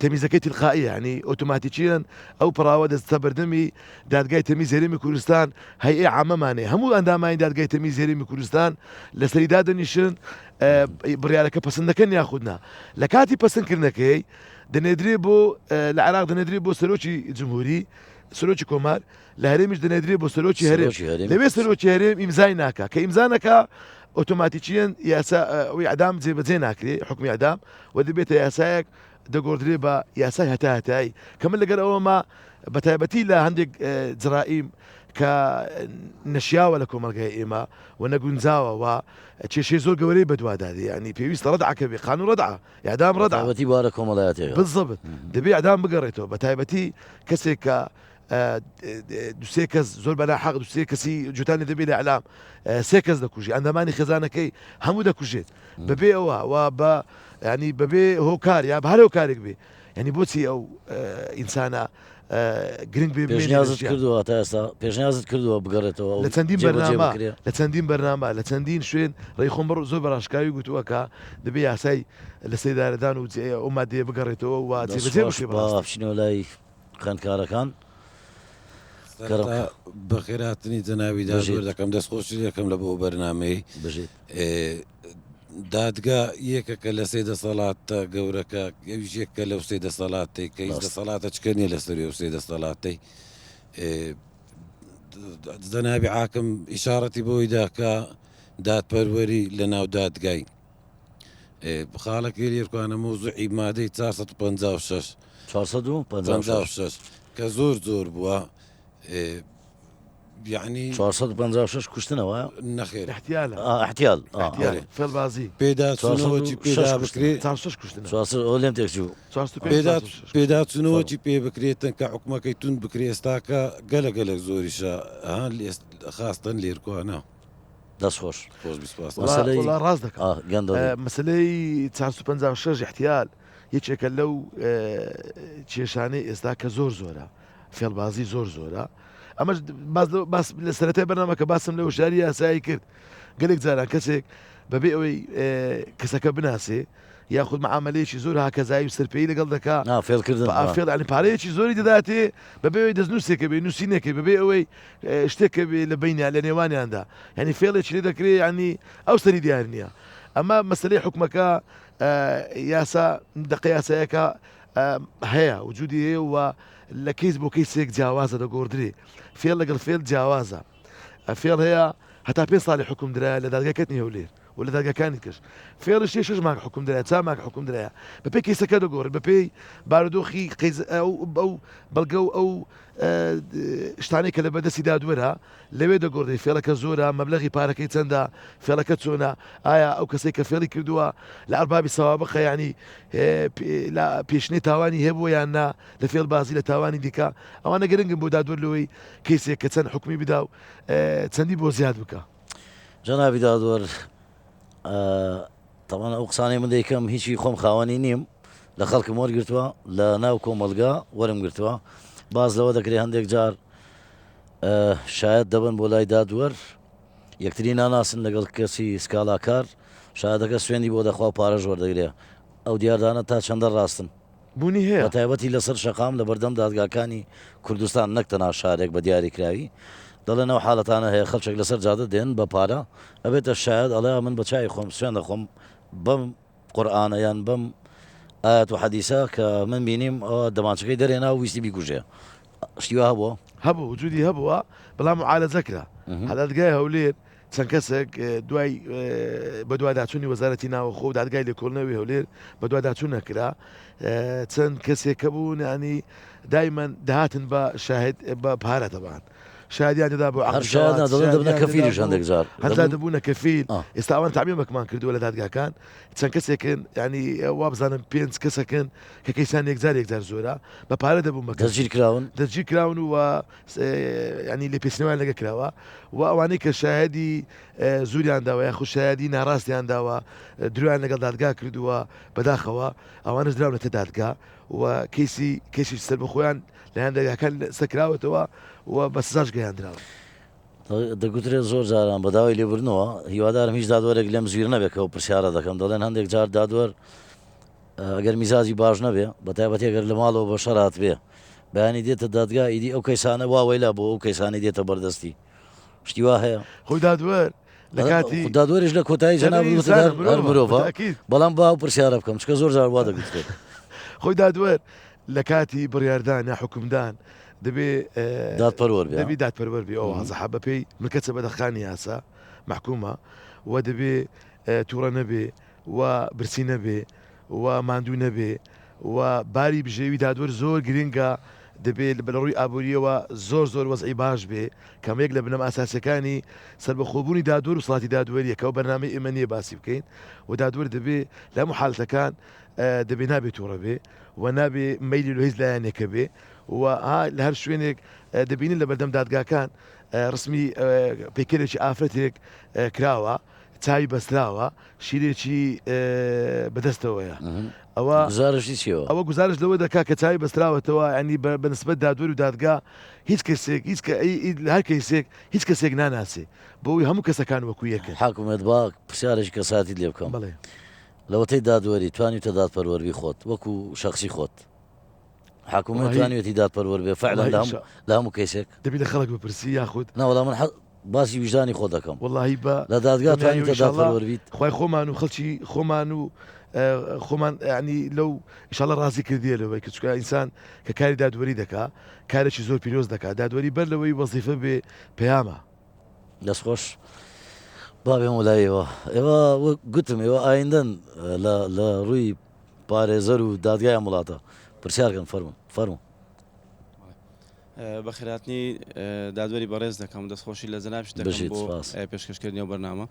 تەمیزەکەی تلقائیە ینی ئۆتۆماتیکیان ئەو پڕاوە دەستە بەردەمی دادگای تەمیز هێرمی کوردستان هەیئە عامەمانێ هەموو ئەندامانی دادگای تەمیز هێرمی کوردستان لەسەری دادەنیشن بڕیارەکە پەسەندەکەن یاخودنا لە کاتی پەسەندکردنەکەی دەنێدرێ بۆ لە عێراق دەنێدرێ بۆ سەرۆکی جمهوری سەرۆکی کۆمار لە هەرێمیش دەنێدرێت بۆ سەرۆکی هەرێم سەرۆکی هەرێم. لەوێ سەرۆکی هەرێم ئیمزای ناکە کە ئیمزا نەکا ئۆتۆماتیکیەن یاسا ئەوەی ئەدام جێبەجێ ناکرێت حکمی ئەدام و دەبێتە یاسایەک دەگۆڕدرێ بە یاسای هەتایی کە من لەگەر ئەوەمە بەتایبەتی لە هەندێک جرائیم کە نەشیاوە لە کۆمەلگای ئێمە و نەگونجاوە و کێشەی زۆر گەورەی بەدوادادی ینی پێویستە ڕەدعکە بێ قانون ڕەدع یادام ڕەدع تایبەتی بارە کۆمەڵایەتەوە بالضبط دەبێ ئەدام بگەڕێتەوە بە تایبەتی کەسێک کە دوسێ کەس زۆر بەلا حەق دوسێ کەسی جوتانی دەبێت لە ئەلام سێ کەس دەکوژی ئەندەمانی خێزانەکەی هەموو دەکوژێت بەبێ ئەوە و بە ینی بەبێ هۆکار یا هەر هۆکارێک بێ ینی بۆچی ئەو ئینسانە گرنگ بێ پێشنیازت کردووە تا ئێستا پێشنیازت کردووە بگەڕێتەوە لە چەندین بەرنامە لە چەندین بەرنامە لە چەندین شوێن ڕێخۆم زۆر بەڕاشکاوی گوتووەکە دەبێ یاسای لە سەیدارەدان و ئەو مادەیە بگەڕێتەوە و جێبەجێ بشێ باشینەوە لای خوێندکارەکان بەخێراتنی جەناوی داژێر دەکەم دەستخۆشی دەکەم لە بۆ بەرنامەی بژێت دادگا یەکەکە لە سێدە سەڵاتە گەورەکە ئەویش یەکە لەو سێدە سەڵاتی کە هیچ دەسەڵاتە چکەنیە لەسەری و سێدە سەڵاتی جەنابی حاکم ئیشارەتی بۆی داکە دادپەروەری لە ناو دادگای خاڵەکەی لێرکوانە موزوعی مادەی 456 456 کە زۆر بووە یعنی 456 کوشتنەوە نەخێر احتیال فێڵبازی پێداچوونەوەی پێدا بکرێت لێم تێکچوو پێداچوونەوەی پێ بکرێتن کە حکومەکەی تون بکرێ ئێستاکە گەلە زۆریشە هەان خاستن لێرکوانە دەستخۆش ڕاست دەکەم مەسلەی 456 احتیال یەکێکە لەو کێشانەی ئێستا کە زۆرە فێڵبازی زۆرە ئەمەش باس لە سەرەتای بەرنامەکە باسم لە وشاری یاسایی کرد گەلێک جاران کەسێک بەبێ ئەوەی کەسەکە بناسێ یاخود معاملەیەکی زۆر هاکەزایی و سەرپێی لەگەڵ دەکا فێڵکردن ینی پارەیەکی زۆری دەداتێ بەبێ ئەوەی دەستنووسێکە بێ نووسینێکی بەبێ ئەوەی شتێکە بێ لە بینیان لە نێوانیاندا ینی فێڵێکی لێ دەکرێت ینی ئەو سەری دیار نییە ئەمە مەسلەی حکومەکە یاسا دقە یاسایەکە هەیە وجودی هەیە و لە کەیس بۆ کەیسێک جیاوازە دەگۆڕدرێ فێڵ لەگەڵ فێڵ جیاوازە فێڵ هەیە هەتا 5 ساڵی حکم درایە لە دادگاکەتنی هەولێر و لە دادگاکانی کەش فێڵش 6 مانگ حکم درایە 4 مانگ حکم درایە بەپێی کەیسەکە دەگۆڕێت بەپێی بارودۆخی ئەو بەڵگە و ئەو شتانێک کە لە بەدەستی دادوەرە لەوێ دەگۆڕێت فێڵەکە زۆرە مەبلەغی پارەکەی چەندە فێڵەکە چۆنە ئایا ئەو کەسێک کە فێڵی کردووە لە ئەربابی سەوابقە ینی لە پێشنەی تاوانی هەبووە یان نا لە فێڵبازی لە تاوانی دیکە ئەوانە گرنگم بۆ دادوەر لەوەی کەیسێک کە چەند حکمی بدا و چەندی بۆ زیاد بکە جەنابی دادوەر تەوانە ئەو قسانەی من دەیکەم هیچی خۆم خاوەنی نیم لە خەڵکم وەرگرتووە لە ناو کۆمەلگا وەرم گرتووە باز لەوە دەکرێت هەندێک جار شاید دەبن بۆ لای دادوەر یەکتری ناناسن لەگەڵ کەسی سکالاکار شایدەکە سوێندی بۆ دەخوا پارەژ وەردەگرێ ئەو دیاردانە تا چەندە ڕاستن بوونی هەیە تایبەتی لەسەر شەقام لە بەردەم دادگاکانی کوردستان نەکتەنا شارێک بە دیاریکراوی دەڵێنەوە حاڵەتانە هەیە خەڵچێک لەسەر جادە دێن بە پارە ئەبێتە شاید ئەڵێ من بە چای خۆم سوێن دەخۆم بەم قورئانە یان بەم ئاەت و حەدیسە کە من بینیم دەمانچەکەی دەرێنا و ویستی بیکوژێ شتیوا هەبوو وجودی هەبووە بەڵام معالەجەکرا دادگای هەولێر چەند کەسێک دوای بە دوواداچوونی وەزارەتی ناوەخۆ و دادگای لێکۆڵنەوەی هەولێر بە دوواداچوون نەکرا چەند کەسێکە بوون ینی دایمەن داهاتن بە شاهد بە پارە دەبان شادیان دەدا بۆ دەبنە کەفیلیش هەندێک جار هەندا دەبوونە کەفیل ئێستا ئەوان تامیمەکمان کردووە لە دادگاکان چەند کەسێکن ینی وا بزانم 5 کەسەکەن کە کەیسان یەکجار زۆرە بە پارە دەبوون بە دەستگیر کراون و ینی لێ پێچنەوەیان لەگە کراوە و ئەوانەی کە شایدی زوریان داوە یاخود شایدی ناڕاستیان داوە درویان لەگەڵ دادگا کردووە بەداخەوە ئەوانش دراونەتە دادگا و کێشی سەربەخۆیان لە هەندێکەکان سەکراوەتەوە و بە سزاش گەیاندراوە دەگوترێت زۆر جاران بەداوای لێبوورنەوە هیوادارم هیچ دادوەرێک لەم زویر نەبێتەوە پرسیارە دەکەم دەڵێن هەندێک جار دادوەر ئەگەر میزاجی باش نەبێ بە تایبەتی ئەگەر لە ماڵەوە بە شەرات بێ بەیانی دێتە دادگا ئیدی ئەو کەیسانە واوەیلا بۆ ئەو کەیسانی دێتە بەردەستی شتی وا هەیە خۆی دادوەر لە کاتی دادوەریش لە کۆتایی جەناب مرۆڤ بەڵام با پرسیارە بکەم چکە زۆر جار وا دەگوترێت خۆی دادوەر لە کاتی بڕیاردان یا حکومدان دەبێ دادپەروەر بێ دەبی دادپەروەر بێ ئەو زەحە بەپێی ملکەچە بەدەخانی یاسا محکومە و دەبێ تووڕە نەبێ و برسی نەبێ و ماندوو نەبێ و باری بژێوی دادوەر زۆر گرنگە دەبێت بە ڕووی ئابوووریەوە زۆر وەزعی باش بێ کەمێک لە بنەما ئاساسەکانی سربەخۆبوونی دادوەر و سڵاتی دادوەریەکە و بەرنامەی ئێمە نییە باسی بکەین و دادوەر دەبێ لە محالتەکان دەبێ نابێت تووڕە بێ و نابێ مەیلی لە هیچ لایەنێکە بێ و لە هەر شوێنێک دەبینین لە بەردەم دادگاکان ڕسمی پێکرێکی ئافرەتێک کراوە چاوی بەستراوە شیرێکی بەدەستەوەیە ئەوە گزارشی چیەوە ئەوە گزارش لەوە دەکا کە چاوی بەستراوەتەوە ینی بەنسبەت دادوەر و دادگا هیچ کەسێک هەر کەسێک هیچ کەسێک ناناسێ بۆی هەموو کەسەکان وەکو یەکە حکوومەت با پرسیارێکی کەساتی لێ بکەم بڵێ لەوەتەی دادوەری توانیتە دادپەروەربی خۆت وەکو شخصی خۆت حکوومەت توانێتی دادپەروەر بێ فعلا لە هەموو کەسێک دەبی لە خەڵک بپرسی یاخود ناوەڵام من باسی ویژدانی خۆ دەکەم واللهی بە لە دادگا توانیتە دادپەروەربیت خی خۆمان و خەڵکی خۆمان و خۆمان ینی لەو ئیشاڵە ڕازی کردیە لەوەی کە چکە ئینسان کە کاری دادوەری دەکا کارێکی زۆر پیرۆز دەکات دادوەری بەر لەوەی وەزیفە بێ پەیامە دەستخۆش با بێم وڵایەوە ئێوە گوتم ئێوە ئایندەن لە ڕووی پارێزەر و دادگای وڵاتە پرسیارکەن فەرمو بە خێراتنی دادوەری بەڕێز دەکەم دەستخۆشی لە زەنابش دەکەم بۆ پێشکەشکردنەوە بەرنامە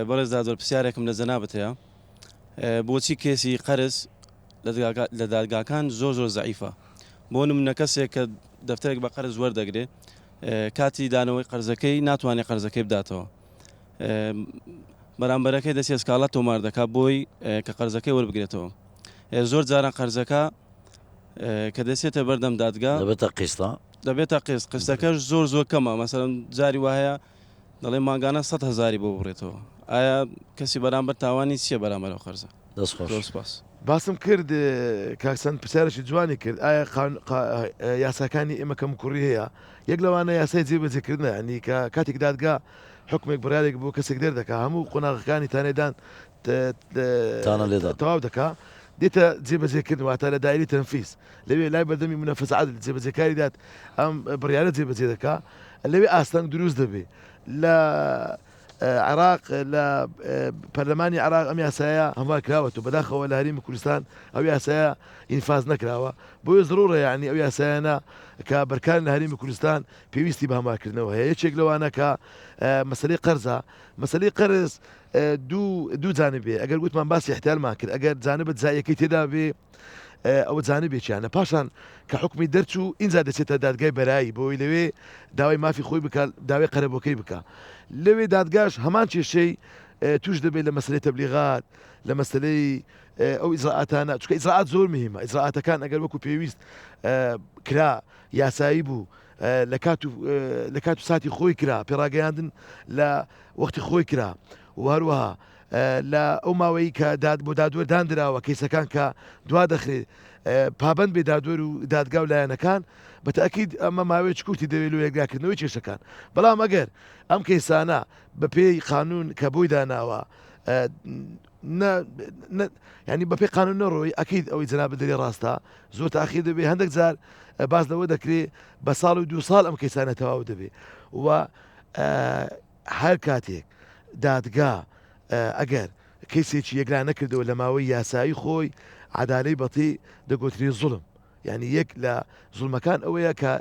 بەڕێز دادوەر پرسیارێکم لە زەنابەت هەیە بۆچی کێسی قەرز لە دادگاکان زۆر زەعیفە بۆ نمونە کەسێک کە دەفتەرێک بە قەرز وەردەگرێ کاتی دانەوەی قەرزەکەی ناتوانێت قەرزەکەی بداتەوە بەرامبەرەکەی دەسێ سکاڵات تۆمار دەکات بۆی کە قەرزەکەی وەربگرێتەوە زۆر جاران قەرزەکە کە دەسێتە بەردەم دادگا دەبێتە قستەکەش زۆر کەمە مەسەرەن جاری وایە دەڵێ ماگانە 100,000 بۆ بڕێتەوە ئایا کەسی بەرامبەر تاوانی چییە بەرامبەرەوە قەرزە دەستخۆش باسم کرد کاکسەند پرسیارێکی جوانی کرد ئایا یاساکانی ئێمە کەم کوڕی هەیە یەک لەوانە یاسای جێبەجێکردنە ینی کە کاتێک دادگا حکمێک بڕارێک بۆ کەسێک دەردەکا هەموو قۆناغەکانی تانێدان تەواو دەکا دێتە جێبەجێکردن واتە لە دایری تەنفیس لەوێ لای بەردەمی منەفەس عەدل جێبەجێکاری دات ئەم بڕیارە جێبەجێ دەکا لەوێ ئاستەنگ دروست دەبێ لە عراق لە پەرلەمانی عراق ئەم یاسایە هەموار کراوەتەوە بەداخەوە لە هەرێمی کوردستان ئەو یاسایە ئینفاز نەکراوە بۆیە زڕورە یعنی ئەو یاسایانە کە بەرکار لە هەرێمی کوردستان پێویستی بە هەموارکردنەوە هەیە یەکێک لەوانە کە مەسەلەی قەرزە مەسەلەی قەرز دوو جانبێ ئەگەر گوتمان باسی احتیالمان کرد ئەگەر جانبت زایەکەی تێدا بێ ئەوە جانبێکیانە پاشان کە حکمی دەرچوو ئینجا دەچێتە دادگای بەرایی بۆی لەوێ داوای مافی خۆی بکات داوای قەرەبۆکەی بکە لەوێ دادگاش هەمان کێشەی توش دەبێت لە مەسلەی تەبلیغات لە مەسلەی ئەو ئیجراعاتانە چونکە ئیجراعات زۆر مهمە ئیجراعاتەکان ئەگەر وەکو پێویست کرا یاسایی بوو لە کات و ساتی خۆی کرا پێڕاگەیاندن لە وەختی خۆی کرا وهروەها لە ئەو ماوەی کە بۆ دادوەر دانراوە کەیسەکان کە دوا دەخرێت پابند بێ دادوەر و دادگا و لایەنەکان بەتەکید ئەمە ماوەیە کوتی دەوێت و یەکگاکردنەوەی کێشەکان بەڵام ئەگەر ئەم کەیسانە بە پێی قانون کە بۆی داناوە ینی بە پێی قانون نەڕۆی ئەکید ئەوەی جەناب دەری ڕاستە زۆر تاخیر دەبێت هەندێک جار باز لەوە دەکرێت بە ساڵ و 2 ساڵ ئەم کەیسانە تەواو دەبێت و هەر کاتێک دادگا ئەگەر کەسێکی یەکلا نەکردەوە لە ماوەی یاسایی خۆی عەدالەی بەتی دەگوتری زوڵم یعنی یەک لە زوڵمەکان ئەوەیە کە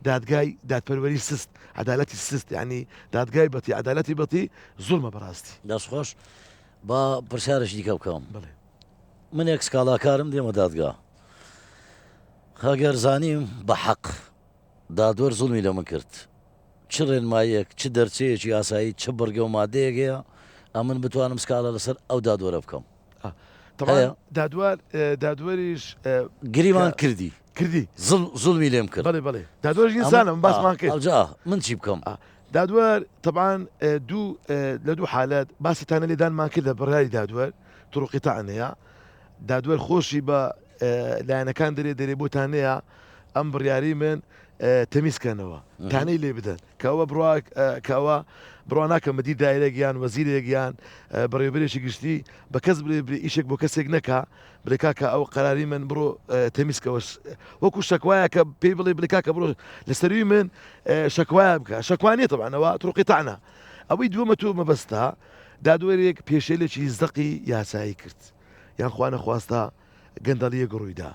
دادگای دادپەروەری سست عەدالەتی سست ینی دادگای بەتی عەدالەتی بەتی زوڵمە بەڕاستی دەستخۆش با پرسیارێکی دیکە بکەم بڵێ من یەک سکاڵاکارم دێمە دادگا هەگەر زانیم بە حەق دادوەر زوڵمی لە من کرد چ ڕێنمایەک چ دەرچەیەکی یاسایی چ بڕگە و مادەیەک هەیە ئەمن بتوانم سکاڵە لەسەر ئەو دادوەرە بکەم دادوەریش گریمان کردی زوڵمی لێم کرد بڵێ دادوەرش ئینسانم باسمان کرد من چی بکەم دادوەر طبعاً لە دوو حالات باسیتانە لێدانمان کرد لە بڕیاری دادوەر توڕقی تەعنەیە دادوەر خۆشی بە لایەنەکان دەرێ بۆتانەیە ئەم بڕیاری من تەمیزکەنەوە تانەی لێ بدەن کەەوە بڕواناکە مەدی دایرێکیان وەزیرێکیان بەڕێبرێکی گشتی بە کەس ئیشێک بۆ کەسێک نەکا بڵێکاکە ئەو قەراری من بڕۆ تەمیزکەوە وەکو شەکوایە کە پێی بڵێ بڵێکاکە بڕۆ لەسەروی من شەکوایە بکە شەکوانێت طبعاەوە تڕقی تاعنە ئەوەی دووەمە تۆ مەبەستا دادوەرێک پێشێلێکی زدەقی یاسایی کرد یان خوانە خواستا گەندەڵیە گڕوویدا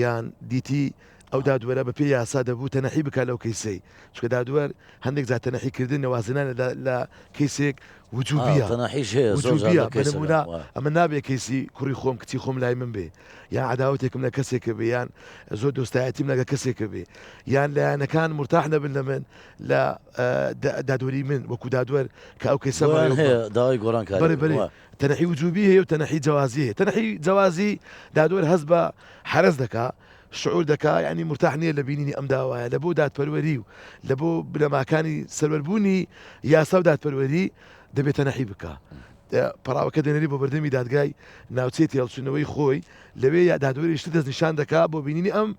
یان دیتی ئەو دادوەرە بە پێ یاسا دەبوو تەنەحی بکە لەو کەیسەی چکە دادوەر هەندێک زات تەنەحیکردن نەوازنانە لە کەیسێک وجوبیە بنمونە ئەمە نابێ کەیسی کوڕی خۆم کچی خۆم لای من بێ یان عداوتێکم لە کەسێکە بێ یان زۆر دۆستایەتیم لەگە کەسێکە بێ یان لایەنەکان مرتاح نەبن لە من لە دادوەری من وەکو دادوەر کە ئەو کەیسە داوای گۆڕان بەێ تەنەحی وجوبی هەیە و تەنەحی جوازی هەیە تەنەحی جوازی دادوەر هەست بە حرەز دەکا شعور دەکا ینی مرتاح نییە لە بینینی ئەم داوایە لە بۆ دادپەروەری و لە بۆ بنەماکانی سەروەربوونی یاسا و دادپەروەری دەبێت تەنەحی بکە پەراوەکە دێنەری بۆ بەردەمی دادگای ناوچێتی هەڵچوونەوەی خۆی لەوێ دادوەریشت دەست نیشان دەکا بۆ بینینی ئەم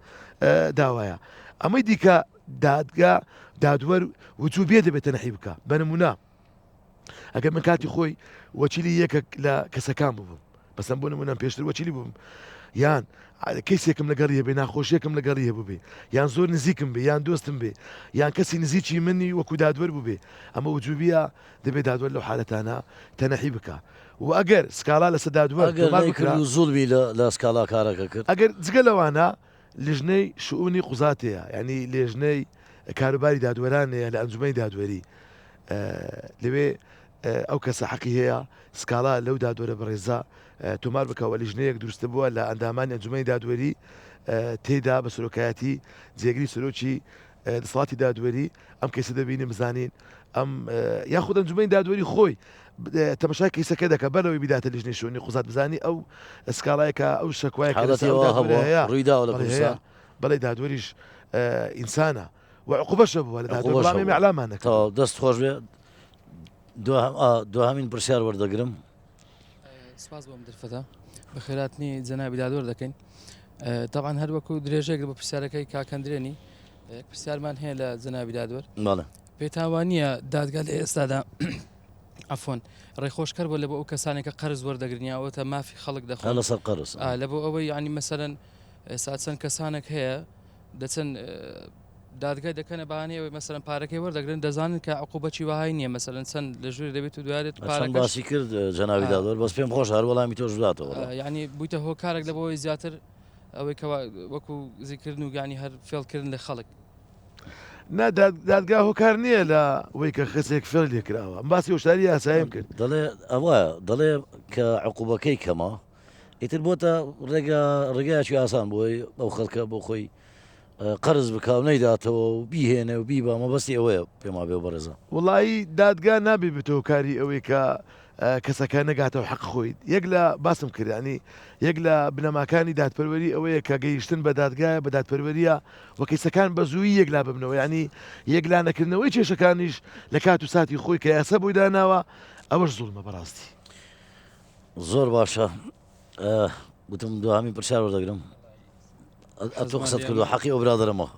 داوایە ئەمەی دیکە دادگا دادوەر وجوبیە دەبێت تەنەحی بکە بەنمونە ئەگەر من کاتی خۆی وەچیلی یەکێک لە کەسەکان بووم بەسم بۆ نمونە پێشتر وەچیلی بووم یان کەسێکم لەگەڕیە بێ ناخۆشیێکم لەگەڕیە بووبێ یان زۆر نزیکم بێ یان دۆستم بێ یان کەسی نزیکی منی وەکو دادوەر بووبێ ئەمە وجوبیە دەبێت دادوەر لەو حالەتانە تەنەحی بکە و ئەگەر سکالا لەسەر دادوەر زوڵبی لە سکالا کارەکە کرد ئەگەر جگە لەوانە لیژنەی شعونی قوزاتەیە ینی لێژنەی کاروباری دادوەرانەیە لە ئەنجومەی دادوەری لەوێ ئەو کەسە حەقی هەیە سکالا لەو دادوەرە بەڕێزا تۆمار بکەوە لیژنەیەک دروستە بووە لە ئەندامانی ئەنجومەی دادوەری تێدا بە سەرۆکایەتی جێگری سەرۆکی دەسەڵاتی دادوەری ئەم کەسە دەبینی بزانین ئەم یاخود ئەنجومەی دادوەری خۆی تەمەشای کەیسەکە دەکە بەرەوەی بداتە لیژنەی شوێنی قوزات بزانی ئەو سکاڵایەکە ئەو شەکوایە ڕوویدا بەڵێ دادوەریش ئینسانە وعقوبەشە بووە لە دادوەری ئەعلامانەکە دەست خۆش بێ دوهامین پرسیار وەردەگرم سپاس بۆم دەرفەتە بەخێراتنی جەنابی دادوەر دەکەین طبعاً هەر وەکو درێژێک بە پرسیارەکەی کاکەندرێنی پرسیارمان هەیە لە جەنابی دادوەر پێتاوانیە دادگا لە ئێستادا ئەفۆن ڕێخۆشکەر بۆ لە بۆ ئەو کەسانێکە قەرز وەردەگرنیاوەتە مافی خەڵک دەخۆن لەسەر قەرز لە بۆ ئەوەی ینی مەسەرەن ئێستا چەند کەسانێک هەیە دەچەند دادگای دەکەنە بەهانەیەوەی مەسەرەن پارەکەی وەردەگرن دەزانن کە عقوبەتی وهای نییە مەسەرەن چەند لە ژووری دەبێت و دوایێت باسی کرد جەنابی دادوەر بەس پێم خۆش هەر وەڵامی تۆش بداتەوە ینی بوویتە هۆکارێک لە بۆەوەی زیاتر ئەوەی وەکو زیکردن و گانی هەر فێڵکردن لە خەڵک دادگا هۆکار نییە لە وەی کە خەسێک فێڵ لێکراوە باسی هۆشداری یاسایم کرد دەڵێ ئەوە دەڵێ کە عقوبەکەی کەمە ئیتر بۆتە ڕێگایکی ئاسان بۆی ئەو خەڵکە بۆ خۆی قەرز بکاو نەیداتەوە و بیهێنە و بیبا مەبەستی ئەوەیە پێما بێ بەڕێزە وڵایی دادگا نابێ بتەوە کاری ئەوەی کە کەسەکە نەگاتەوە حەق خۆیت یەک لە باسم کردانی یەک لە بنەماکانی دادپەروەری ئەوەیە کە گەیشتن بە دادگایە بە دادپەروەریە وەکەیسەکان بە زووی یەکلا ببنەوە ینی یەک لا نەکردنەوەی کێشەکانیش لە کات و ساتی خۆی کە یاسە بۆی داناوە ئەوەش زوڵمە بەڕاستی زۆر باشە گوتم دوهامی پرسیار وەردەگرم ئەتۆ قسەت کردو حەقی ئەو برادەرەمەوە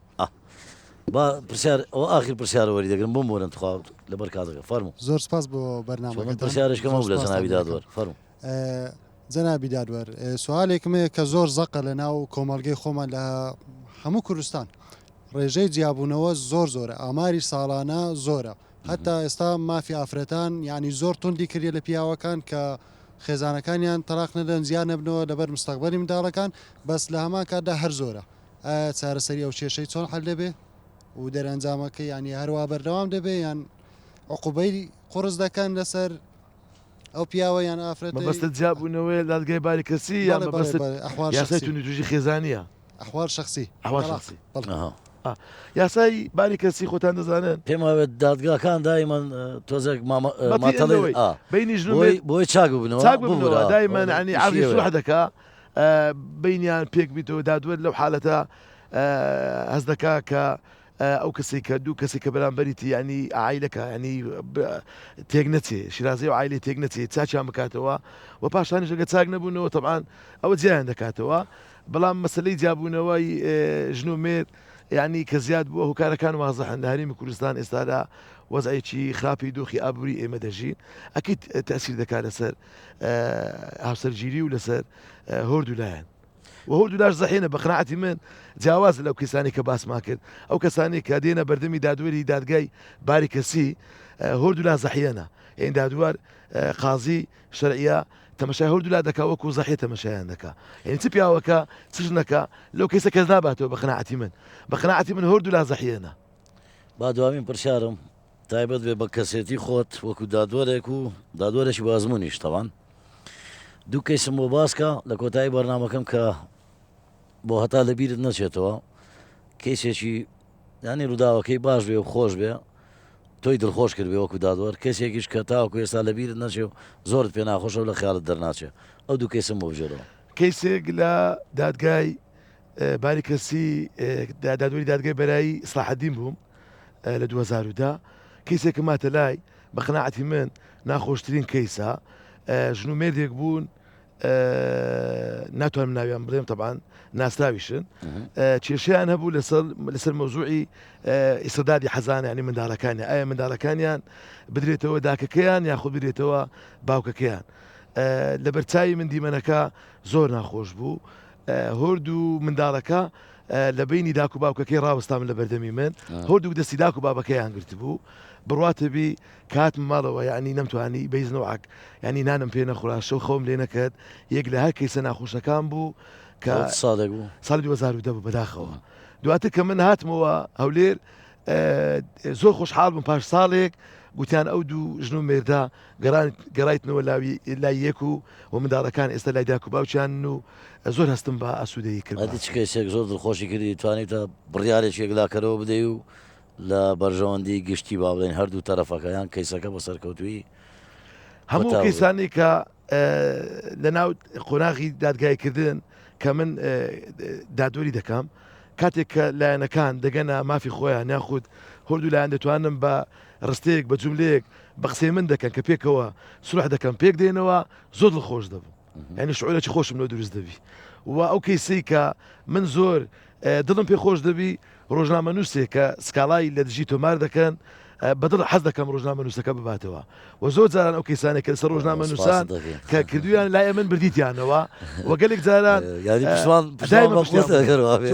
با پرسیار ئەو ئاخر پرسیارە وەری دەگرم بۆم بۆرن تخوا لەبەر کاتەکە فەرموو زۆر سپاس بۆ بەرنامەکە پرسیارشکەمە لە جەنابی دادوەر فەرموو جەنابی دادوەر سوالێکمەیە کە زۆر زەقە لە ناو کۆمەڵگەی خۆمان لە هەموو کوردستان ڕێژەی جیابوونەوە زۆر زۆرە ئاماری ساڵانە زۆرە هەتا ئێستا مافی ئافرەتان ینی زۆر توندی کردە لە پیاوەکان کە خێزانەکانیان تەلاق نەدەن زیان نەبنەوە لەبەر مستەقبەلی منداڵەکان بەس لە هەمان کاتدا هەر زۆرە چارەسەری ئەو کێشەی چۆن حەل دەبێ و دەرەنجامەکە ینی هەروە بەردەوام دەبێ یان عقوبەی قورس دەکەن لەسەر ئەو پیاوە یان ئافرەت مەبەستە جیابوونەوەی دادگای باری کەسی یان یاسای توندی توژی خێزانیە ئەحوال شخصی یاسای باری کەسی خۆتان دەزانن پێم وایە دادگاکان دایمەن تۆزێک بینی بۆی چاک ببنەوە دایمەن عنی عەرضی سوح دەکا بینیان پێک بیتەوە دادوەر لەو حالەتە هەز دەکا کە ئەو کەسی کە دوو کەسی کە بەرامبەریتی ینی عیلەکە ینی تێک نەچێ شیرازی و عیلی تێک نەچێ چاچیان بکاتەوە و پاشانی ژەگە چاک نەبوونەوە طبعاً ئەوە جیان دەکاتەوە بەڵام مەسلەی جیابوونەوەی ژن و مێر يعني کە زیاد بووە هۆکارەکان وازەحن لە هەرێمی کوردستان ئێستادا وەزایکی خراپی دۆخی ئابووری ئێمە دەژین ئەکید تەسیر دەکات لەسەر هاوسەرگیری و لەسەر هۆردولایەن وهۆردولاش زەحێنە بە قناعەتی من جیاواز لەو کەسانی کە باسمان کرد ئەو کەسانی کە دێنە بەردەمی دادوەری دادگای باری کەسی هۆردولا زەحیەنە یعنی دادوار قازی شەرعیە تەمەشای هۆردولا دەکا وەکو زەحیە تەمەشایان دەکا یعنی چ پیاوەکە چش نەکا لەو کەسە کەس ناباتەوە بە قناعەتی من هۆردولا زەحیەنە. با دوامین پرسیارم تایبەت بێ بە کەسێتی خۆت وەکو دادوەرێک و دادوەرێکی بازمونیش تەوان دوو کەیسم بۆ باسکە لە کۆتایی بەرنامەکەم کە بۆ هەتا لەبیرت نەچێتەوە کەیسێکی ینی ڕووداوەکەی باش بێ و خۆش بێ تۆی دڵخۆش کرد بێ وەکو دادوەر کەسێکیش کە تاوەکو ئێستا لەبیرت نەچێ و زۆرت پێ ناخۆشە و لە خیالت دەرناچێ ئەو دوو کەیسم بۆ بژێرەوە. کەیسێک لە دادگای باری کەسی دادوەری دادگای بەرایی ئیسلاحەدین بووم لە 2010 کەیسێکم ماتە لای بە قناعەتی من ناخۆشترین کەیسە ژن و مێردێک بوون ناتوانم ناویان بڵێم طبعاً ناسراویشن کێشیان هەبوو لەسەر مەوزوعی ئیسەدادی حەزانە ینی منداڵەکانی ئایا منداڵەکانیان بدرێتەوە داکەکەیان یاخود بدرێتەوە باوکەکەیان لە بەرچاوی من دیمەنەکە زۆر ناخۆش بوو هۆرد و منداڵەکە لە بینی داک و باوکەکەی ڕاوەستام لە بەردەمی من هۆرد و دەستی داک و بابەکەیان گرت بوو بڕاتەبی کاتم ماڵەوە یعنی نەمتوانی بەیزنەوەک ینی نانم پێ نەخوراشە و خەوم لێ نەکرد یەک لە هەر کەیسە ناخۆشەکان بوو کە سادێک بوو ساڵی 2010 بوو بەداخەوە دواتر کە من هاتمەوە هەولێر زۆر خۆشحاڵ بووم پاش ساڵێک گوتیان ئەو دوو ژن و مێردا گەڕایتنەوە لای یەک و منداڵەکان ئێستا لای داک و باوچیان و زۆر هەستم بە ئاسوودەیی کرد چ کەسێک زۆر دڵخۆشی کردی توانیتە بڕیارێکێک لاکەرەوە بدەی و لە بەرژەوەندی گشتی با بڵێن هەردوو تەرەفەکەیان کەیسەکە بە سەرکەوتوی هەموو کەیسانی کە لە ناو قۆناغی دادگایکردن کە من دادوەری دەکەم کاتێک کە لایەنەکان دەگەنە مافی خۆیان یاخود هەردوو لایەن دەتوانم بە ڕستەیەک بە جوملەیەک بە قسەی من دەکەن کە پێکەوە سروح دەکەم پێک دێنەوە زۆر دڵخۆش دەبوو یعنی شعورێکی خۆشم لەو دروست دەبی و ئەو کەیسەی کە من زۆر دڵم پێ خۆش دەبی ڕۆژنامە نووسێک کە سکاڵای لە دژی تۆمار دەکەن بەدڵ حەز دەکەم ڕۆژنامە نووسەکە بباتەوە و زۆر جاران ئەو کەیسانێک کە لەسەر ڕۆژنامە نووسان کە کردویان لای من بردیتیانەوە وەگەلێک جاران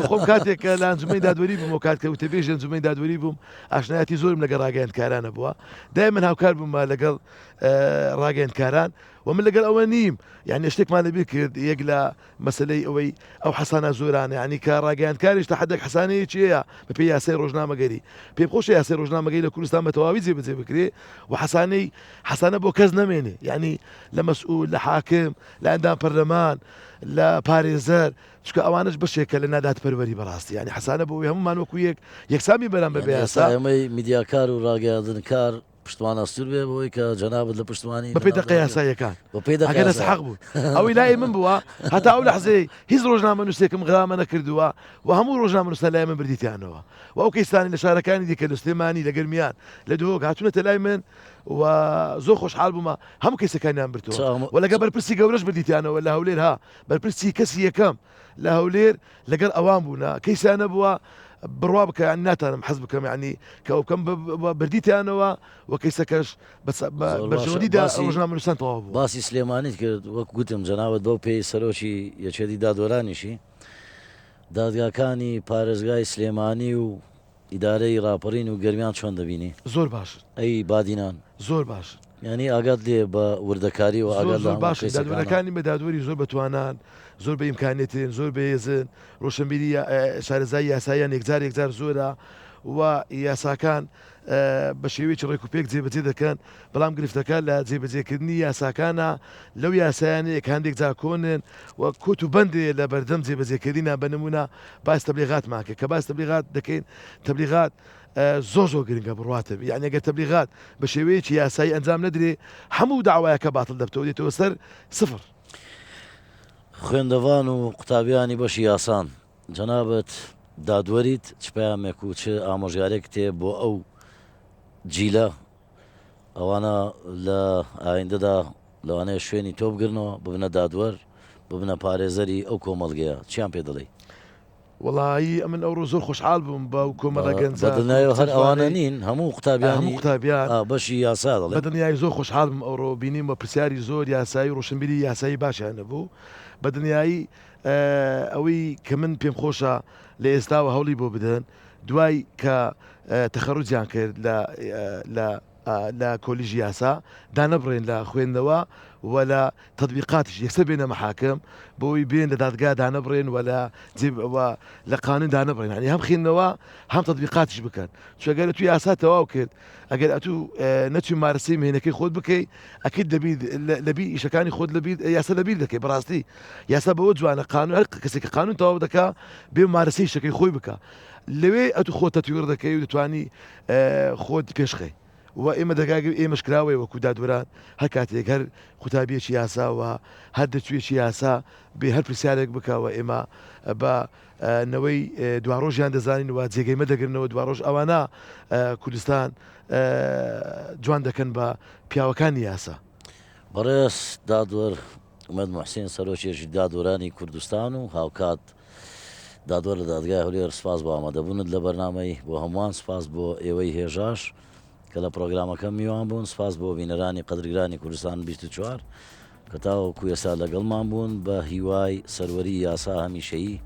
خۆم کاتێک کە لە ئەنجومەی دادوەری بووم و کات کە وتەبێژ ئەنجومەی دادوەری بووم ئاشنایەتی زۆرم لەگەڵ ڕاگەیاندکارانە بووە دای من هاوکار بوومە لەگەڵ ڕاگەیاندکاران و من لەگەڵ ئەوە نیم یعنی شتێکمان لەبیر کرد یەک لە مەسلەی ئەوەی ئەو حەسانە زۆرانە ینی کە ڕاگەیاندکاریش تا حدێک حەسانەیەکی هەیە بە پێی یاسای ڕۆژنامەگەری پێم خۆشە یاسای ڕۆژنامەگەری لە کوردستان بە تەواوی جێبەجێ بکرێ و حەسانە بۆ کەس نەمێنێ یعنی لە مەسئول لە حاکم لە ئەندام پەرلەمان لە پارێزەر چکە ئەوانش بەشێکە لە نادات پەروەری بەڕاستی ینی حەسانە بۆی هەمومان وەکو یەکسامی بەرام بە یاسا ئەمەی میدیاکار و ڕاگەیاندنکار پشتوانە سوور بێ بۆی کە جەنابەت لە پشتوانی بە پێی دەقە یاساییەکان ئەگەر حەق بوو ئەوەی لای من بووە هەتا ئەو لەحزەی هیچ ڕۆژنامە نووسێکم غرامە نەکردووە و هەموو ڕۆژنامە نووسە لای من بردیتیانەوە و ئەو کەیسانی لە شارەکانی دیکە لە سلێمانی لە گەرمیان لە دۆک هاتوونەتە لای من و زۆر خۆشحاڵ بوومە هەموو کەیسەکانیان بردووە و لەگە بەرپرسی گەورەش بردیتیانەوە لە هەولێر ها بەرپرسی کەسی یەکەم لە هەولێر لەگەڵ ئەوان بوونا کەیسانە بووە بڕوا بکە ینی ناتانم حەز بکەم ینی کە ئەو بکەم بردیتیانەوە و کەیسەکەش بەرژەوەندیدا ڕۆژنامە نووسان تەواو بوو. باسی سلێمانیت کرد وەکو گوتم جەنابەت بەو پێی سەرۆکی یەکێتی دادوەرانیشی دادگاکانی پارێزگای سلێمانی و ئیدارەی ڕاپەڕین و گەرمیان چۆن دەبینی؟ زۆر باش ئەی بادینان زۆر باش ینی ئاگات لێ بە وردەکاری و ئاگات زۆر باش دادوەرەکانی بە دادوەری زۆر بەتوانان زۆر بە ئیمکانێتن زۆر بەهێزن ڕۆشنبیری شارەزای یاساییان یەکجار زۆرە و یاساکان بە شێوەیەکی ڕێک و پێک جێبەجێ دەکەن بەڵام گرفتەکان لە جێبەجێکردنی یاساکانە لەو یاسایانەیەک هەندێک جا کۆنن و کۆت و بەندێ لە بەردەم جێبەجێکردینە بە نمونە باس تەبلیغاتمان کرد کە باس تەبلیغات دەکەین تەبلیغات زۆر گرنگە بڕاتە یعنی ئەگەر تەبلیغات بە شێوەیەکی یاسایی ئەنجام نەدرێ هەموو داوایەکە باتڵ دەبتەوە دێتەوە سەر سفر. خوێندەوان و قوتابیانی بەشی یاسان جەنابەت دادوەریت چ پەیامێک و چ ئامۆژگارێک تێ بۆ ئەو جیلە ئەوانە لە ئایندەدا لەوانەیە شوێنی تۆ بگرنەوە ببنە دادوەر ببنە پارێزەری ئەو کۆمەڵگەیە چیان پێ دەڵێ؟ وڵایی ئەمن ئەوڕۆ زۆر خۆشحاڵ بووم بە و کۆمەڵە گەنجە بەدنیای هەر ئەوانە نین هەموو قوتابیان بەشی یاسا دەڵێ بەدنیای زۆر خۆشحاڵ بووم ئەوڕۆ بینیم بە پرسیاری زۆر یاسایی ڕۆشنبیری یاسایی باشیان نەبوو بەدنیایی ئەوەی کە من پێم خۆشە لە ئێستاوە هەوڵی بۆ بدەن دوای کە تەخەڕوجیان کرد لە کۆلیژی یاسا دانەبڕێن لە خوێندنەوە و لە تطبیقاتش یەکسەر بێنە مەحاکم بۆی بێن لە دادگا دانەبڕێن و لە قانون دانەبڕێن ینی هەم خوێندنەوە هەم تطبیقاتش بکەن چگەرە توی یاسا تەواو کرد ئەگەر ئەتوو نەچوی مارسی مهێنەکەی خۆت بکەیت ئەکید لەبی ئیشەکانی خۆت یاسا لەبیر دەکەی بەڕاستی یاسا بەوە جوانە قانون هەر کەسێکی قانون تەواو دەکا بێ مارسی شەکەی خۆی بکە لەوێ ئەتوو خۆت تەتویر دەکەی و دەتوانی خۆت پێشخەی و ئێمە دەگاگە ئێمەش کراوەی وەکو دادوەران هەر کاتێک هەر قوتابیەکی یاساوە هەر دەچوێکی یاسا بێ هەر پرسیارێک بکەوە ئێمە بە نەوەی دواڕۆژیان دەزانین و جێگەیمە دەگرنەوە دواڕۆژ ئەوانە کوردستان جوان دەکەن بە پیاوەکانی یاسا بەڕێز دادوەر ئومەد موحسین سەرۆکێکی دادوەرانی کوردستان و هاوکات دادوەر لە دادگای هەولێر سپاس بۆ ئامادەبوونت لە بەرنامەی بۆ هەمووان سپاس بۆ ئێوەی هێژاش کە لە پرۆگرامەکە میوان بوون سپاس بۆ بینەرانی قەدرگرانی کوردستان 24 کە تاوەکو ئێستا لەگەڵمان بوون بە هیوای سەروەری یاسا هەمیشەیی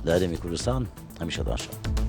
لە هەرێمی کوردستان هەمیشەتان شاد.